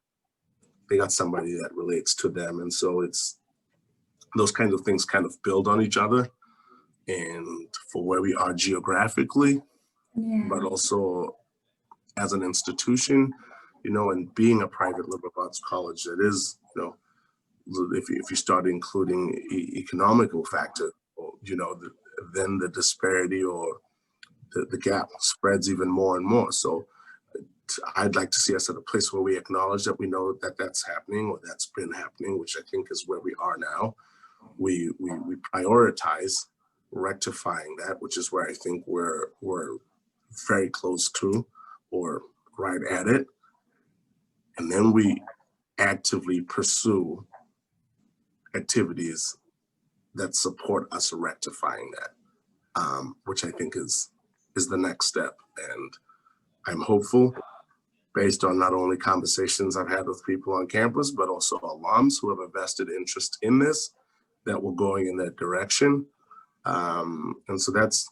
They got somebody that relates to them. And so it's those kinds of things kind of build on each other, and for where we are geographically, but also as an institution, you know, and being a private liberal arts college that is, you know, if you start including economical factor, you know, then the disparity or the gap spreads even more and more. So I'd like to see us at a place where we acknowledge that we know that that's happening or that's been happening, which I think is where we are now. We prioritize rectifying that, which is where I think we're very close to or right at it. And then we actively pursue activities that support us rectifying that, which I think is the next step. And I'm hopeful. based on not only conversations I've had with people on campus, but also alums who have a vested interest in this, that we're going in that direction. And so that's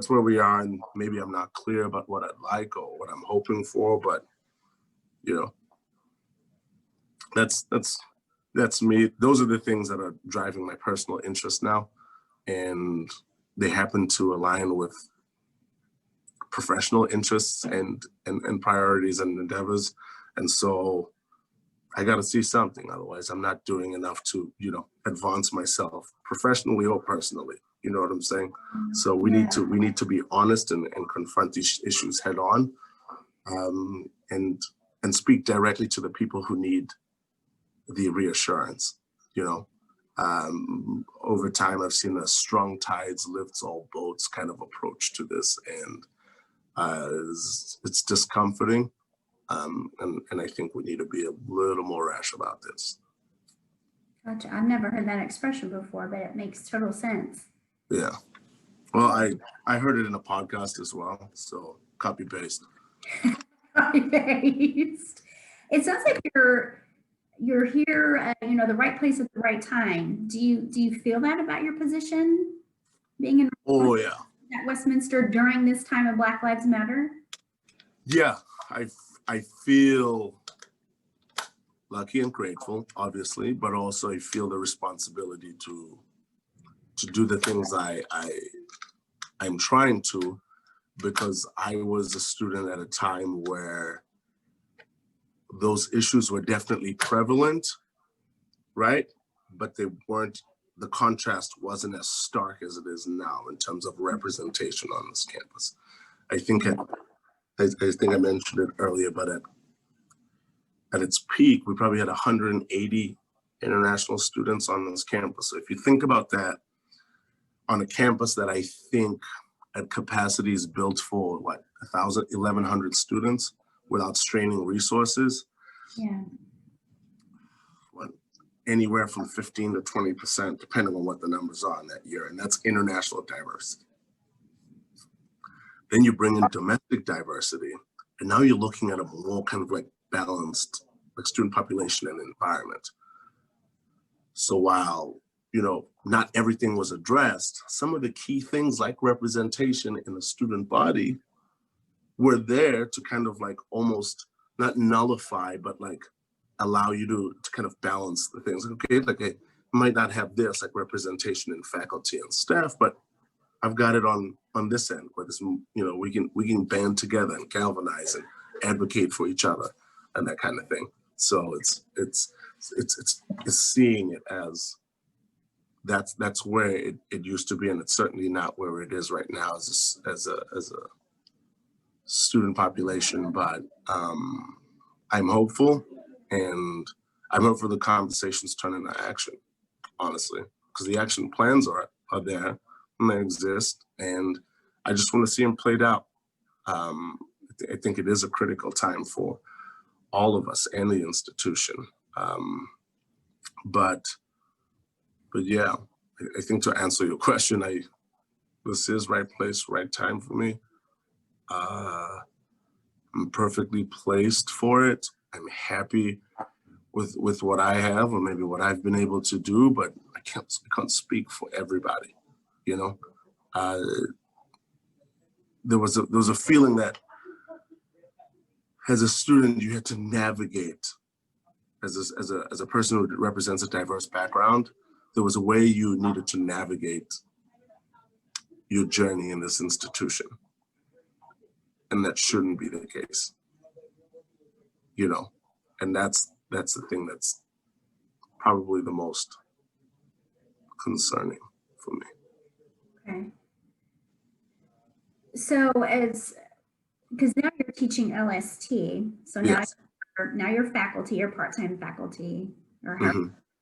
where we are. And maybe I'm not clear about what I'd like or what I'm hoping for, but you know, that's me. Those are the things that are driving my personal interest now. And they happen to align with professional interests and priorities and endeavors. And so I got to see something. Otherwise, I'm not doing enough to, you know, advance myself professionally or personally. You know what I'm saying? So we need to be honest and confront these issues head on, and speak directly to the people who need the reassurance. You know, over time, I've seen a strong tides lifts all boats kind of approach to this, and it's discomforting. And I think we need to be a little more rash about this. Gotcha. I've never heard that expression before, but it makes total sense. Yeah. Well, I heard it in a podcast as well. So copy paste. Copy paste. It sounds like you're here at, you know, the right place at the right time. Do you feel that about your position being in at Westminster during this time of Black Lives Matter? Yeah, I feel lucky and grateful, obviously, but also I feel the responsibility to do the things I'm trying to, because I was a student at a time where those issues were definitely prevalent, right? But they weren't, the contrast wasn't as stark as it is now in terms of representation on this campus. I think I mentioned it earlier, but at its peak, we probably had 180 international students on this campus. So if you think about that, on a campus that I think at capacity is built for what, 1,000, 1,100 students without straining resources. Yeah. Anywhere from 15 to 20%, depending on what the numbers are in that year. And that's international diversity. Then you bring in domestic diversity, and now you're looking at a more kind of like balanced like student population and environment. So while, you know, not everything was addressed, some of the key things like representation in the student body were there to kind of like almost not nullify, but like allow you to kind of balance the things. Okay, like I might not have this like representation in faculty and staff, but I've got it on this end where this, you know, we can band together and galvanize and advocate for each other and that kind of thing. So it's seeing it as that's where it used to be, and it's certainly not where it is right now as a student population. But I'm hopeful, and I'm hopeful the conversations turn into action, honestly, because the action plans are there and they exist, and I just want to see them played out. I think it is a critical time for all of us and the institution. But yeah, I think to answer your question, this is right place, right time for me. I'm perfectly placed for it. I'm happy with what I have, or maybe what I've been able to do, but I can't speak for everybody. You know, there was a feeling that as a student you had to navigate, as a person who represents a diverse background, there was a way you needed to navigate your journey in this institution, and that shouldn't be the case. You know, and that's the thing that's probably the most concerning for me. Okay. So because now you're teaching LST, so now, yes. now you're faculty, you're part-time faculty, or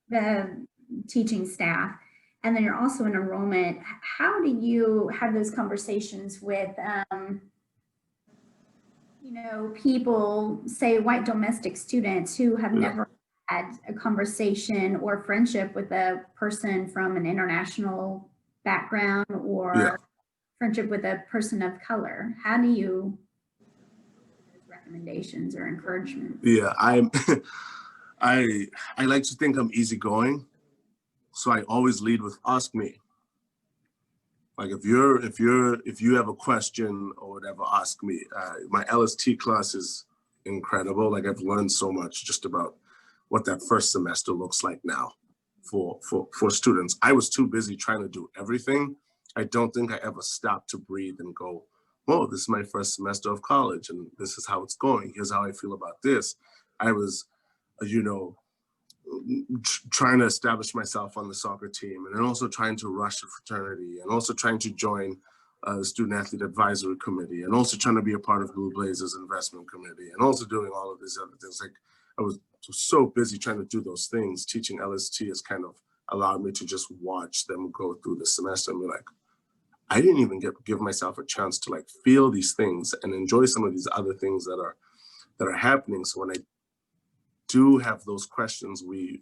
the teaching staff, and then you're also in enrollment. How do you have those conversations with, you know, people, say white domestic students who have never had a conversation or friendship with a person from an international background, or friendship with a person of color? How do you recommendations or encouragement? Yeah, I'm I like to think I'm easygoing, so I always lead with ask me. Like if you have a question or whatever, ask me. My LST class is incredible. Like I've learned so much just about what that first semester looks like now for students. I was too busy trying to do everything. I don't think I ever stopped to breathe and go, oh, this is my first semester of college and this is how it's going. Here's how I feel about this. I was, trying to establish myself on the soccer team, and then also trying to rush a fraternity, and also trying to join the student athlete advisory committee, and also trying to be a part of Blue Blazers investment committee, and also doing all of these other things. Like I was so busy trying to do those things. Teaching LST has kind of allowed me to just watch them go through the semester and be like, I didn't even give myself a chance to like feel these things and enjoy some of these other things that are happening. So when I do have those questions, we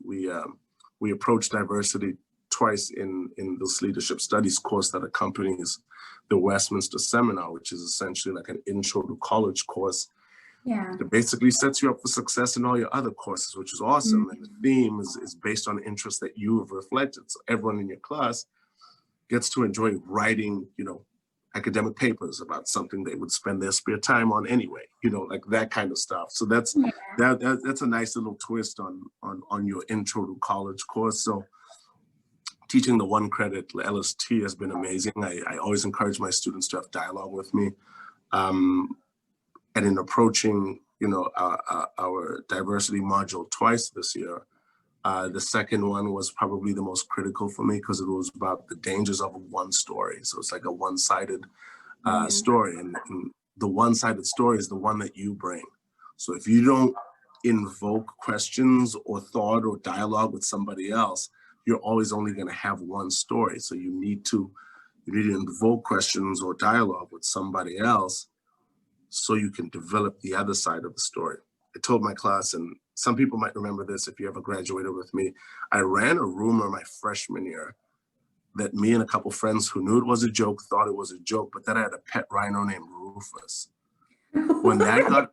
approach diversity twice in this leadership studies course that accompanies the Westminster seminar, which is essentially like an intro to college course. Yeah. It basically sets you up for success in all your other courses, which is awesome. And the theme is based on interests that you have reflected. So everyone in your class gets to enjoy writing, academic papers about something they would spend their spare time on anyway, like that kind of stuff. So that's a nice little twist on your intro to college course. So teaching the 1 credit LST has been amazing. I always encourage my students to have dialogue with me. And in approaching, our diversity module twice this year, the second one was probably the most critical for me because it was about the dangers of one story. So it's like a one-sided story. And the one-sided story is the one that you bring. So if you don't invoke questions or thought or dialogue with somebody else, you're always only going to have one story. So you need to invoke questions or dialogue with somebody else so you can develop the other side of the story. I told my class, and some people might remember this if you ever graduated with me, I ran a rumor my freshman year that me and a couple friends who knew it was a joke thought it was a joke, but that I had a pet rhino named Rufus. When that got,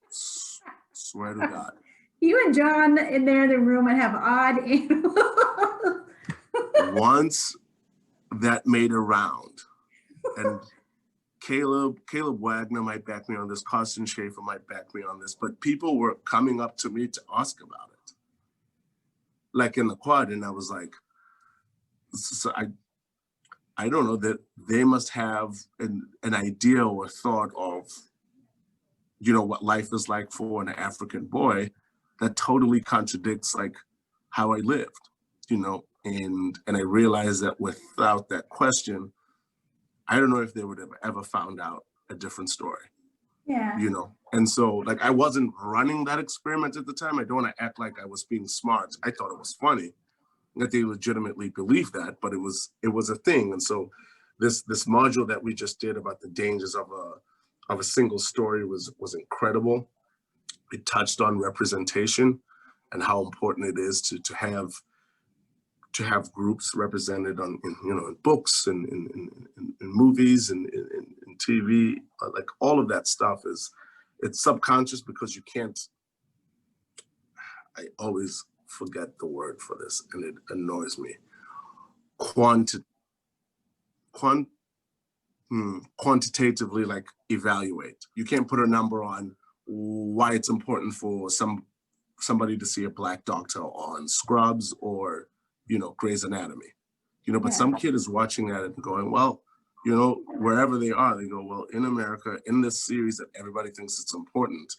swear to God. You and John in there in the room would have odd animals. Once that made a round, and Caleb Wagner might back me on this, Carson Schaefer might back me on this, but people were coming up to me to ask about it. Like in the quad, and I was like, so I don't know, that they must have an idea or thought of, what life is like for an African boy that totally contradicts like how I lived, and I realized that without that question, I don't know if they would have ever found out a different story. Yeah. And so like I wasn't running that experiment at the time. I don't want to act like I was being smart. I thought it was funny that they legitimately believed that, but it was a thing. And so this module that we just did about the dangers of a single story was incredible. It touched on representation and how important it is to have groups represented in books and in movies and in TV. Like all of that stuff it's subconscious because you can't. I always forget the word for this, and it annoys me. Quantitatively, like evaluate. You can't put a number on why it's important for somebody to see a Black doctor on Scrubs or Grey's Anatomy, but some kid is watching that and going, well, wherever they are, they go, well, in America, in this series that everybody thinks it's important,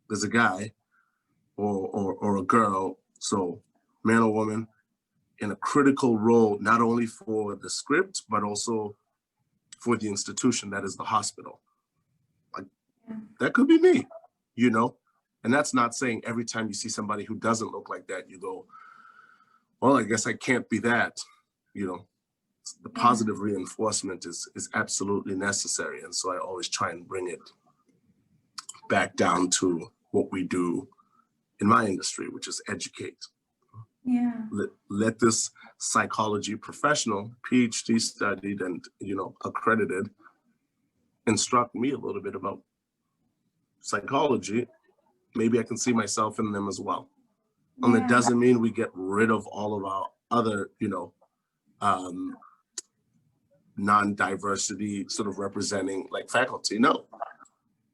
there's a guy or a girl, so man or woman, in a critical role, not only for the script, but also for the institution that is the hospital. Like that could be me, and that's not saying every time you see somebody who doesn't look like that, you go, well, I guess I can't be that, The positive reinforcement is absolutely necessary. And so I always try and bring it back down to what we do in my industry, which is educate. Yeah. Let this psychology professional, PhD studied and, accredited, instruct me a little bit about psychology, maybe I can see myself in them as well. And it Yeah. doesn't mean we get rid of all of our other, non-diversity sort of representing like faculty. No,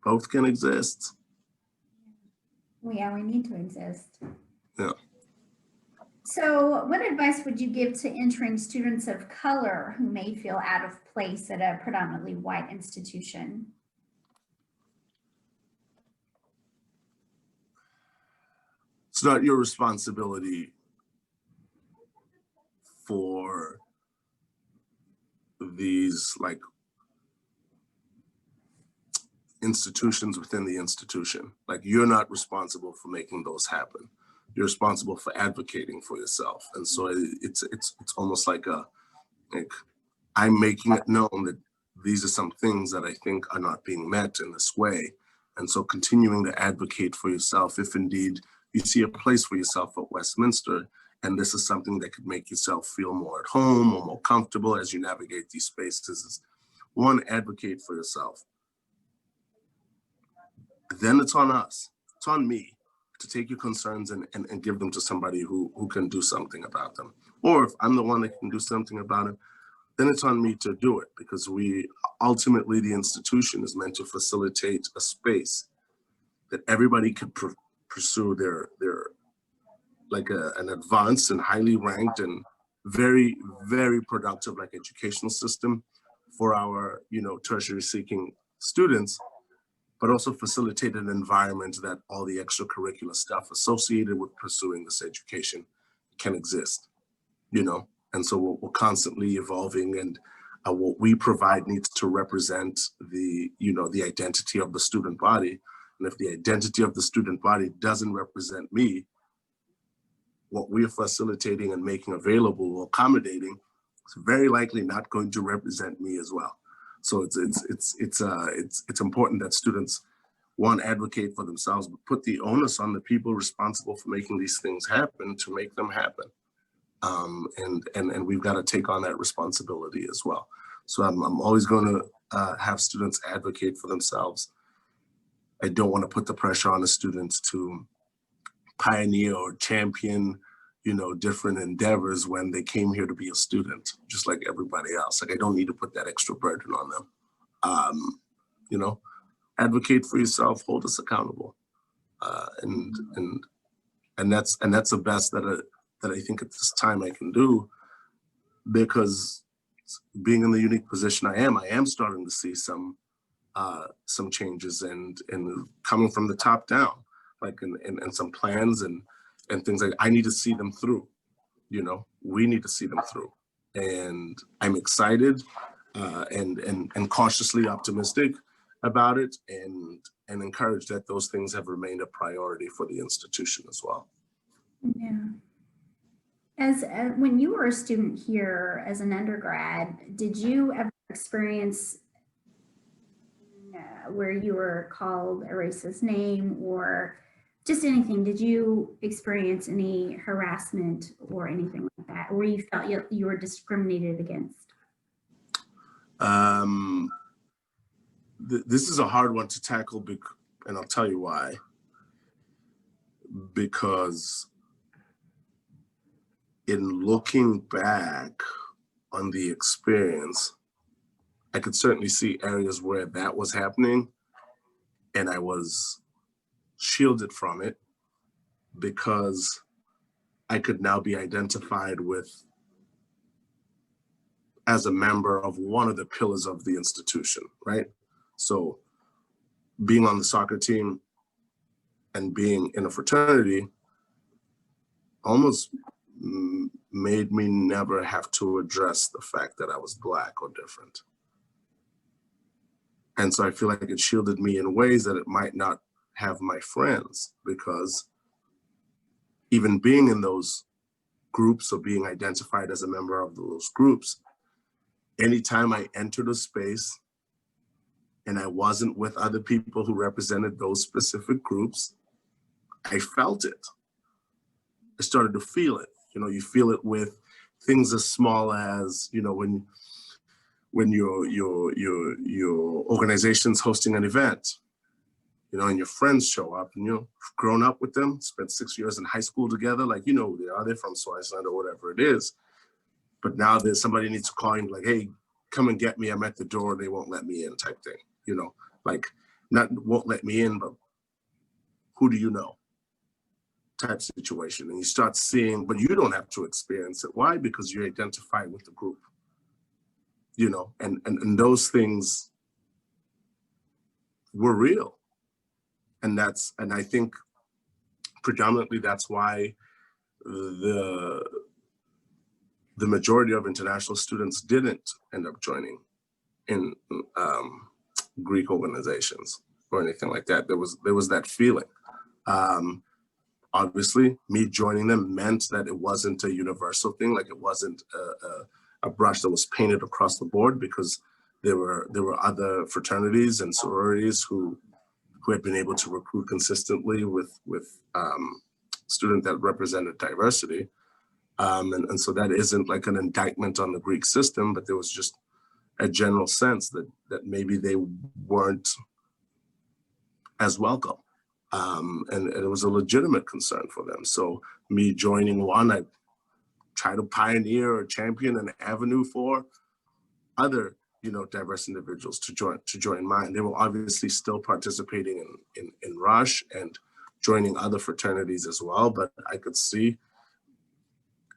both can exist. Yeah, we need to exist. Yeah. So what advice would you give to entering students of color who may feel out of place at a predominantly white institution? It's not your responsibility for these like institutions within the institution. Like, you're not responsible for making those happen. You're responsible for advocating for yourself. And so it's almost like I'm making it known that these are some things that I think are not being met in this way. And so continuing to advocate for yourself, if indeed you see a place for yourself at Westminster, and this is something that could make yourself feel more at home or more comfortable as you navigate these spaces, is one, advocate for yourself. Then it's on us, it's on me to take your concerns and give them to somebody who can do something about them. Or if I'm the one that can do something about it, then it's on me to do it, because ultimately the institution is meant to facilitate a space that everybody could pursue their like an advanced and highly ranked and very, very productive like educational system for our, tertiary seeking students, but also facilitate an environment that all the extracurricular stuff associated with pursuing this education can exist, And so we're constantly evolving, and what we provide needs to represent the identity of the student body. And if the identity of the student body doesn't represent me, what we're facilitating and making available or accommodating is very likely not going to represent me as well. So it's important that students, one, advocate for themselves, but put the onus on the people responsible for making these things happen to make them happen. And we've got to take on that responsibility as well. So I'm always going to have students advocate for themselves. I don't want to put the pressure on the students to pioneer or champion, different endeavors when they came here to be a student, just like everybody else. Like, I don't need to put that extra burden on them. Advocate for yourself, hold us accountable, and that's the best that I think at this time I can do, because being in the unique position I am starting to see some changes and coming from the top down, like and some plans and things like I need to see them through. We need to see them through, and I'm excited and cautiously optimistic about it, and encouraged that those things have remained a priority for the institution as well. Yeah. As when you were a student here as an undergrad, did you ever experience where you were called a racist name or just anything? Did you experience any harassment or anything like that, or you felt you were discriminated against? This is a hard one to tackle, and I'll tell you why. Because in looking back on the experience, I could certainly see areas where that was happening, and I was shielded from it because I could now be identified with as a member of one of the pillars of the institution, right? So being on the soccer team and being in a fraternity almost made me never have to address the fact that I was Black or different. And so I feel like it shielded me in ways that it might not have my friends, because even being in those groups or being identified as a member of those groups, anytime I entered a space and I wasn't with other people who represented those specific groups, I felt it. I started to feel it. You feel it with things as small as, when your organization's hosting an event and your friends show up, and you've grown up with them, spent 6 years in high school together, like, you know who they are, they're from Switzerland or whatever it is. But now there's somebody needs to call you, like, hey, come and get me, I'm at the door, they won't let me in type thing, like, not won't let me in, but who do you know type situation. And you start seeing, but you don't have to experience it. Why? Because you identify with the group, and those things were real. And I think predominantly that's why the majority of international students didn't end up joining in Greek organizations or anything like that. There was that feeling. Obviously, me joining them meant that it wasn't a universal thing, like it wasn't a brush that was painted across the board, because there were other fraternities and sororities who had been able to recruit consistently with students that represented diversity. And so that isn't like an indictment on the Greek system, but there was just a general sense that maybe they weren't as welcome. And it was a legitimate concern for them. So me joining one, I try to pioneer or champion an avenue for other, diverse individuals to join mine. They were obviously still participating in Rush and joining other fraternities as well, but I could see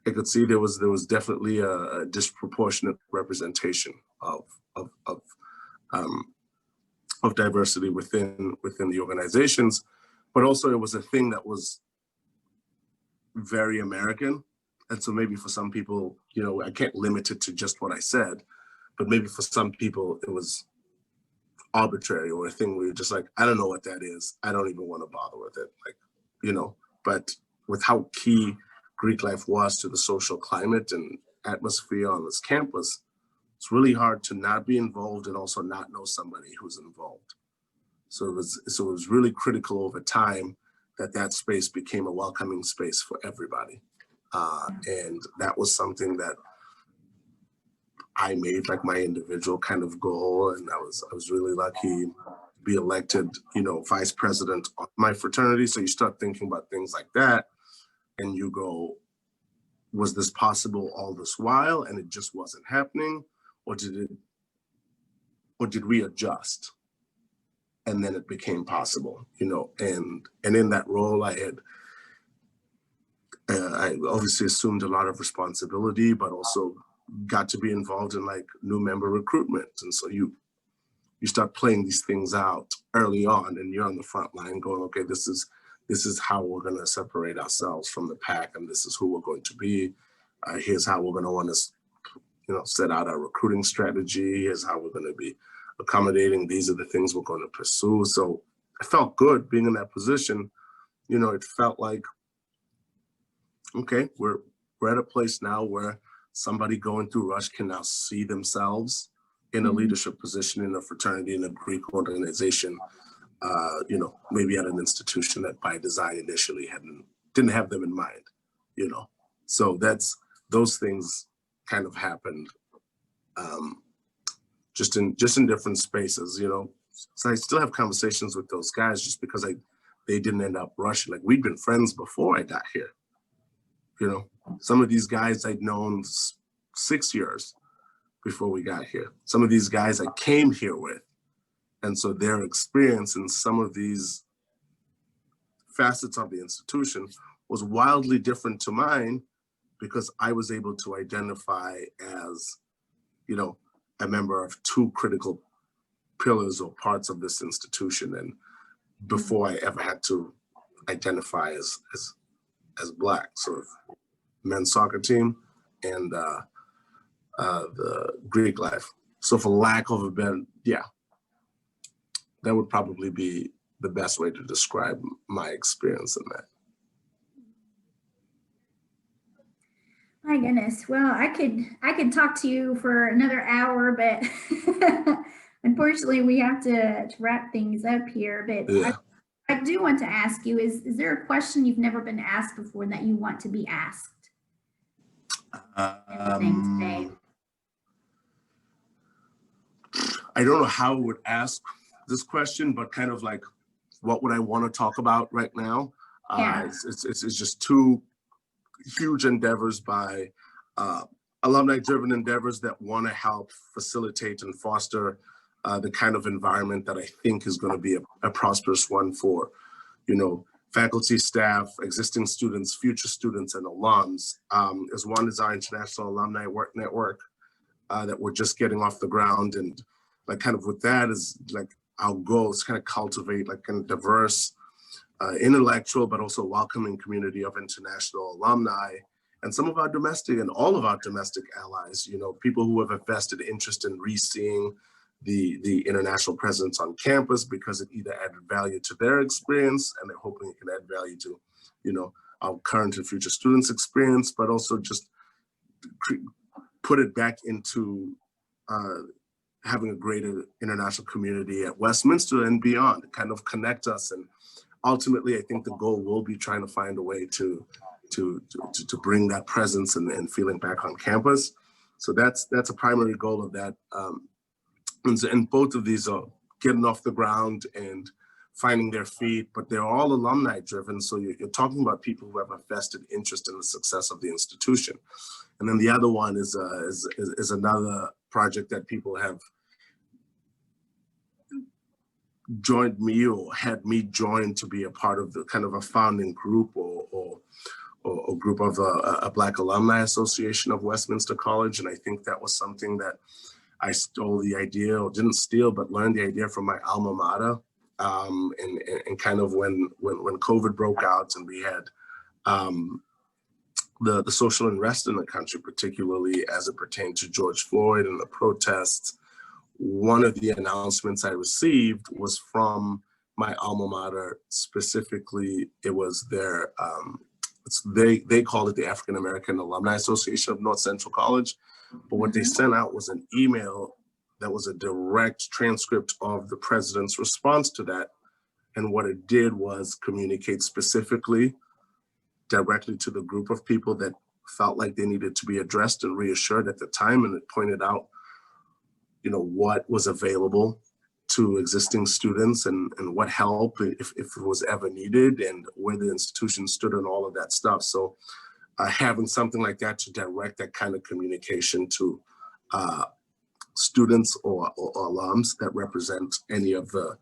there was definitely a disproportionate representation of diversity within the organizations, but also it was a thing that was very American. And so maybe for some people, I can't limit it to just what I said, but maybe for some people it was arbitrary, or a thing where you're just like, I don't know what that is. I don't even want to bother with it. Like, but with how key Greek life was to the social climate and atmosphere on this campus, it's really hard to not be involved and also not know somebody who's involved. So it was really critical over time that space became a welcoming space for everybody. And that was something that I made like my individual kind of goal. And I was really lucky to be elected, vice president of my fraternity. So you start thinking about things like that and you go, was this possible all this while and it just wasn't happening? Or did we adjust? And then it became possible, and in that role I obviously assumed a lot of responsibility, but also got to be involved in like new member recruitment. And so you start playing these things out early on, and you're on the front line going, okay, this is how we're going to separate ourselves from the pack, and this is who we're going to be. Here's how we're going to want to, set out our recruiting strategy. Here's how we're going to be accommodating. These are the things we're going to pursue. So it felt good being in that position. It felt like, okay, we're at a place now where somebody going through Rush can now see themselves in a leadership position in a fraternity, in a Greek organization, maybe at an institution that by design initially didn't have them in mind, So those things kind of happened just in different spaces, So I still have conversations with those guys just because they didn't end up rushing. Like, we'd been friends before I got here. Some of these guys I'd known 6 years before we got here. Some of these guys I came here with. And so their experience in some of these facets of the institution was wildly different to mine, because I was able to identify as, a member of two critical pillars or parts of this institution. And before I ever had to identify as Black, sort of men's soccer team and the Greek life. So for lack of a better, that would probably be the best way to describe my experience in that. My goodness. Well, I could talk to you for another hour, but unfortunately we have to wrap things up here. But Yeah. I do want to ask you, is there a question you've never been asked before that you want to be asked? Today? I don't know how I would ask this question, but kind of like what would I want to talk about right now. Yeah. It's just two huge endeavors by alumni-driven endeavors that want to help facilitate and foster the kind of environment that I think is going to be a prosperous one for, faculty, staff, existing students, future students, and alums. As one is our International Alumni Work Network that we're just getting off the ground. And like kind of with that is like our goal is kind of cultivate like a diverse, intellectual, but also welcoming community of international alumni and some of our domestic and all of our domestic allies, people who have a vested interest in re-seeing the international presence on campus because it either added value to their experience and they're hoping it can add value to, our current and future students' experience, but also just put it back into having a greater international community at Westminster and beyond, kind of connect us. And ultimately, I think the goal will be trying to find a way to bring that presence and feeling back on campus. So that's a primary goal of that. And both of these are getting off the ground and finding their feet, but they're all alumni driven. So you're talking about people who have a vested interest in the success of the institution. And then the other one is another project that people have joined me or had me join to be a part of the kind of a founding group or group of a Black Alumni Association of Westminster College. And I think that was something that I stole the idea, or didn't steal, but learned the idea from my alma mater. And kind of when COVID broke out and we had the social unrest in the country, particularly as it pertained to George Floyd and the protests, one of the announcements I received was from my alma mater. Specifically, it was their, they called it the African American Alumni Association of North Central College. But what they sent out was an email that was a direct transcript of the president's response to that. And what it did was communicate specifically directly to the group of people that felt like they needed to be addressed and reassured at the time. And it pointed out, what was available to existing students and what help, if it was ever needed, and where the institution stood and all of that stuff. So having something like that to direct that kind of communication to students or alums that represent any of the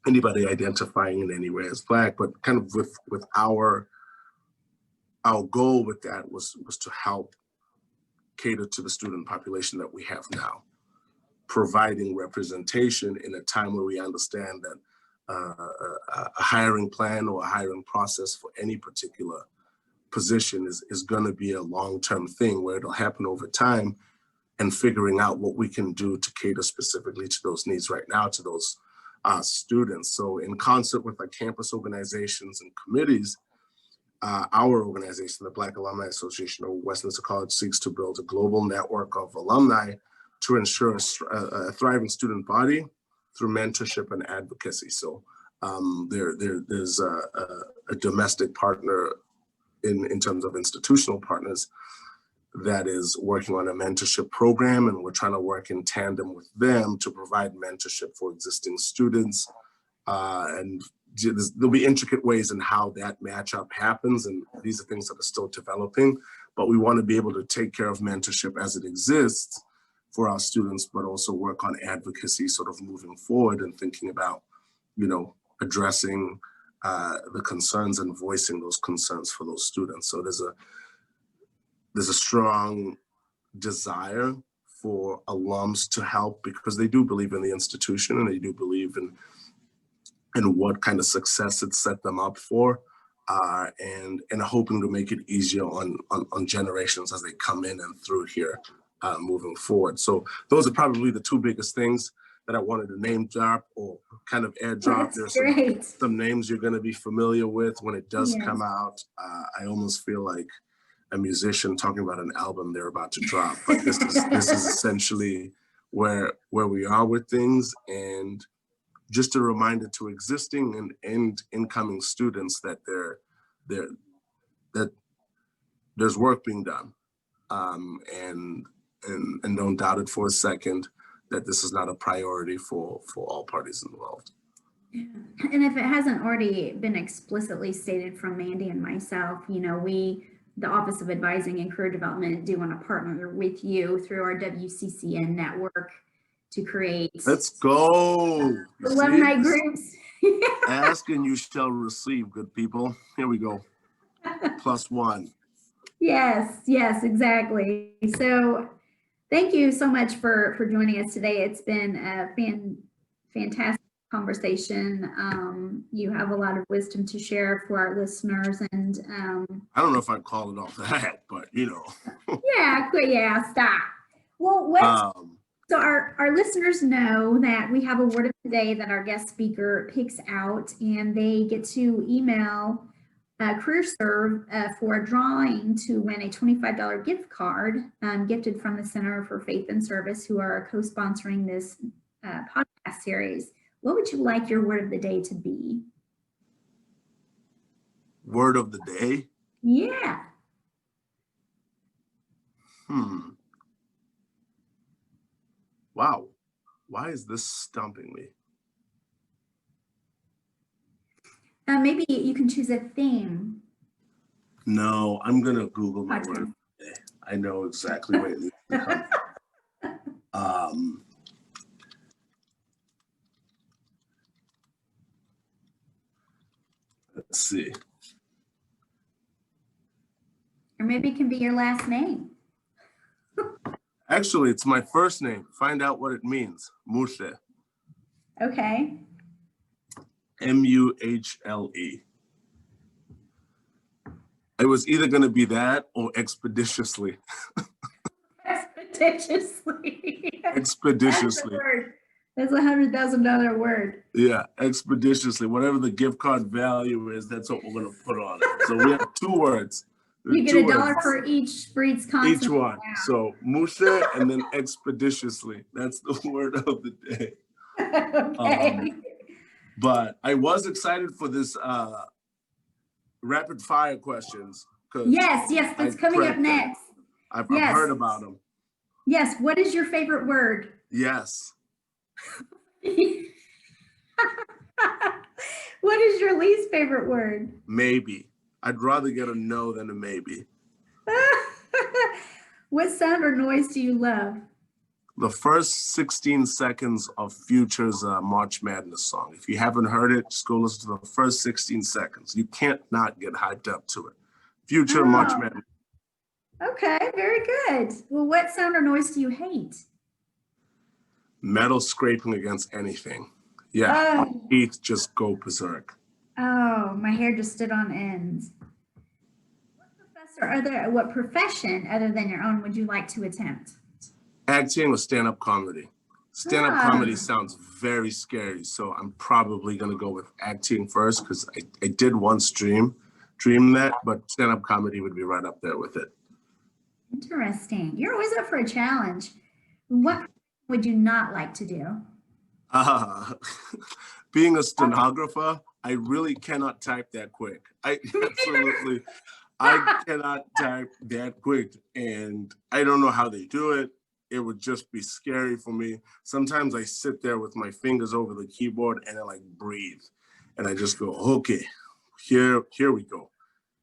anybody identifying in any way as Black, but kind of with our goal with that was to help cater to the student population that we have now, providing representation in a time where we understand that a hiring plan or a hiring process for any particular position is going to be a long-term thing where it'll happen over time, and figuring out what we can do to cater specifically to those needs right now, to those students. So in concert with like campus organizations and committees, our organization, the Black Alumni Association of Westminster College, seeks to build a global network of alumni to ensure a thriving student body through mentorship and advocacy. So there's a domestic partner in terms of institutional partners that is working on a mentorship program, and we're trying to work in tandem with them to provide mentorship for existing students. And there'll be intricate ways in how that matchup happens, and these are things that are still developing, but we want to be able to take care of mentorship as it exists for our students, but also work on advocacy sort of moving forward and thinking about, addressing the concerns and voicing those concerns for those students. So there's a strong desire for alums to help because they do believe in the institution and they do believe in what kind of success it set them up for, and hoping to make it easier on generations as they come in and through here moving forward. So those are probably the two biggest things that I wanted to name drop or kind of airdrop. There's some names you're going to be familiar with when it does come out. I almost feel like a musician talking about an album they're about to drop, but this is essentially where we are with things, and just a reminder to existing and incoming students that that there's work being done, and don't doubt it for a second that this is not a priority for all parties involved. And if it hasn't already been explicitly stated from Mandy and myself, you know, the Office of Advising and Career Development, do want to partner with you through our WCCN network to create Let's go. You alumni see? groups. Ask and you shall receive, good people. Here we go. +1. Yes, yes, exactly. So thank you so much for joining us today. It's been a fantastic conversation. You have a lot of wisdom to share for our listeners, and I don't know if I'd call it off that, but you know. yeah, stop. Well, so our listeners know that we have a word of the day that our guest speaker picks out, and they get to email CareerServe for a drawing to win a $25 gift card gifted from the Center for Faith and Service, who are co-sponsoring this podcast series. What would you like your word of the day to be? Word of the day? Yeah. Wow. Why is this stumping me? Maybe you can choose a theme. No, I'm going to Google my word of the day. I know exactly what it needs to come. Let's see. Or maybe it can be your last name. Actually, it's my first name. Find out what it means. Muhle. Okay. Muhle. It was either going to be that or expeditiously. Expeditiously. Expeditiously. That's $100,000 word. Yeah, expeditiously. Whatever the gift card value is, that's what we're going to put on it. So we have 2 words. You get $1 for each consonant. Each one. Wow. So Muhle and then expeditiously. That's the word of the day. Okay. But I was excited for this rapid fire questions. Yes, that's coming up next. I've heard about them. Yes. What is your favorite word? Yes. What is your least favorite word? Maybe. I'd rather get a no than a maybe. What sound or noise do you love? The first 16 seconds of Future's March Madness song. If you haven't heard it, just go listen to the first 16 seconds. You can't not get hyped up to it. Future March Madness. Okay, very good. Well, what sound or noise do you hate? Metal scraping against anything. Yeah, my teeth just go berserk. Oh, my hair just stood on end. What profession other than your own would you like to attempt? Acting or stand-up comedy. Stand-up comedy sounds very scary, so I'm probably going to go with acting first because I did once dream that, but stand-up comedy would be right up there with it. Interesting. You're always up for a challenge. What would you not like to do? Being a stenographer, I really cannot type that quick. I cannot type that quick, and I don't know how they do it. It would just be scary for me. Sometimes I sit there with my fingers over the keyboard and I like breathe, and I just go, okay, here we go.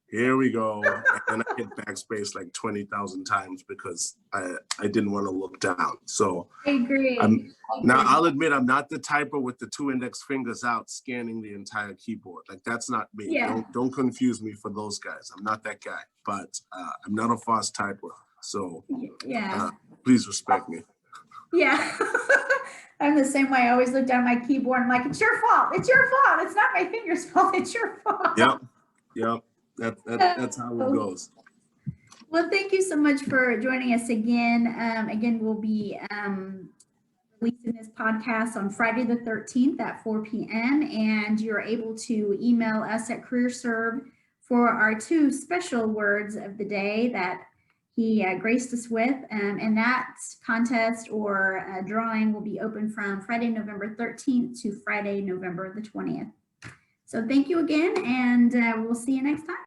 Here we go. And I hit backspace like 20,000 times because I didn't want to look down. So I agree. Now I'll admit I'm not the typer with the 2 index fingers out scanning the entire keyboard. Like that's not me. Yeah. Don't confuse me for those guys. I'm not that guy, but I'm not a fast typer. So please respect me. Yeah. I'm the same way. I always look down my keyboard. I'm like, it's your fault. It's your fault. It's not my finger's fault. It's your fault. Yep. That's how it goes. Well, thank you so much for joining us again. Again, we'll be releasing this podcast on Friday the 13th at 4 p.m. And you're able to email us at CareerServe for our 2 special words of the day that he graced us with. And that contest or drawing will be open from Friday, November 13th to Friday, November the 20th. So thank you again, and we'll see you next time.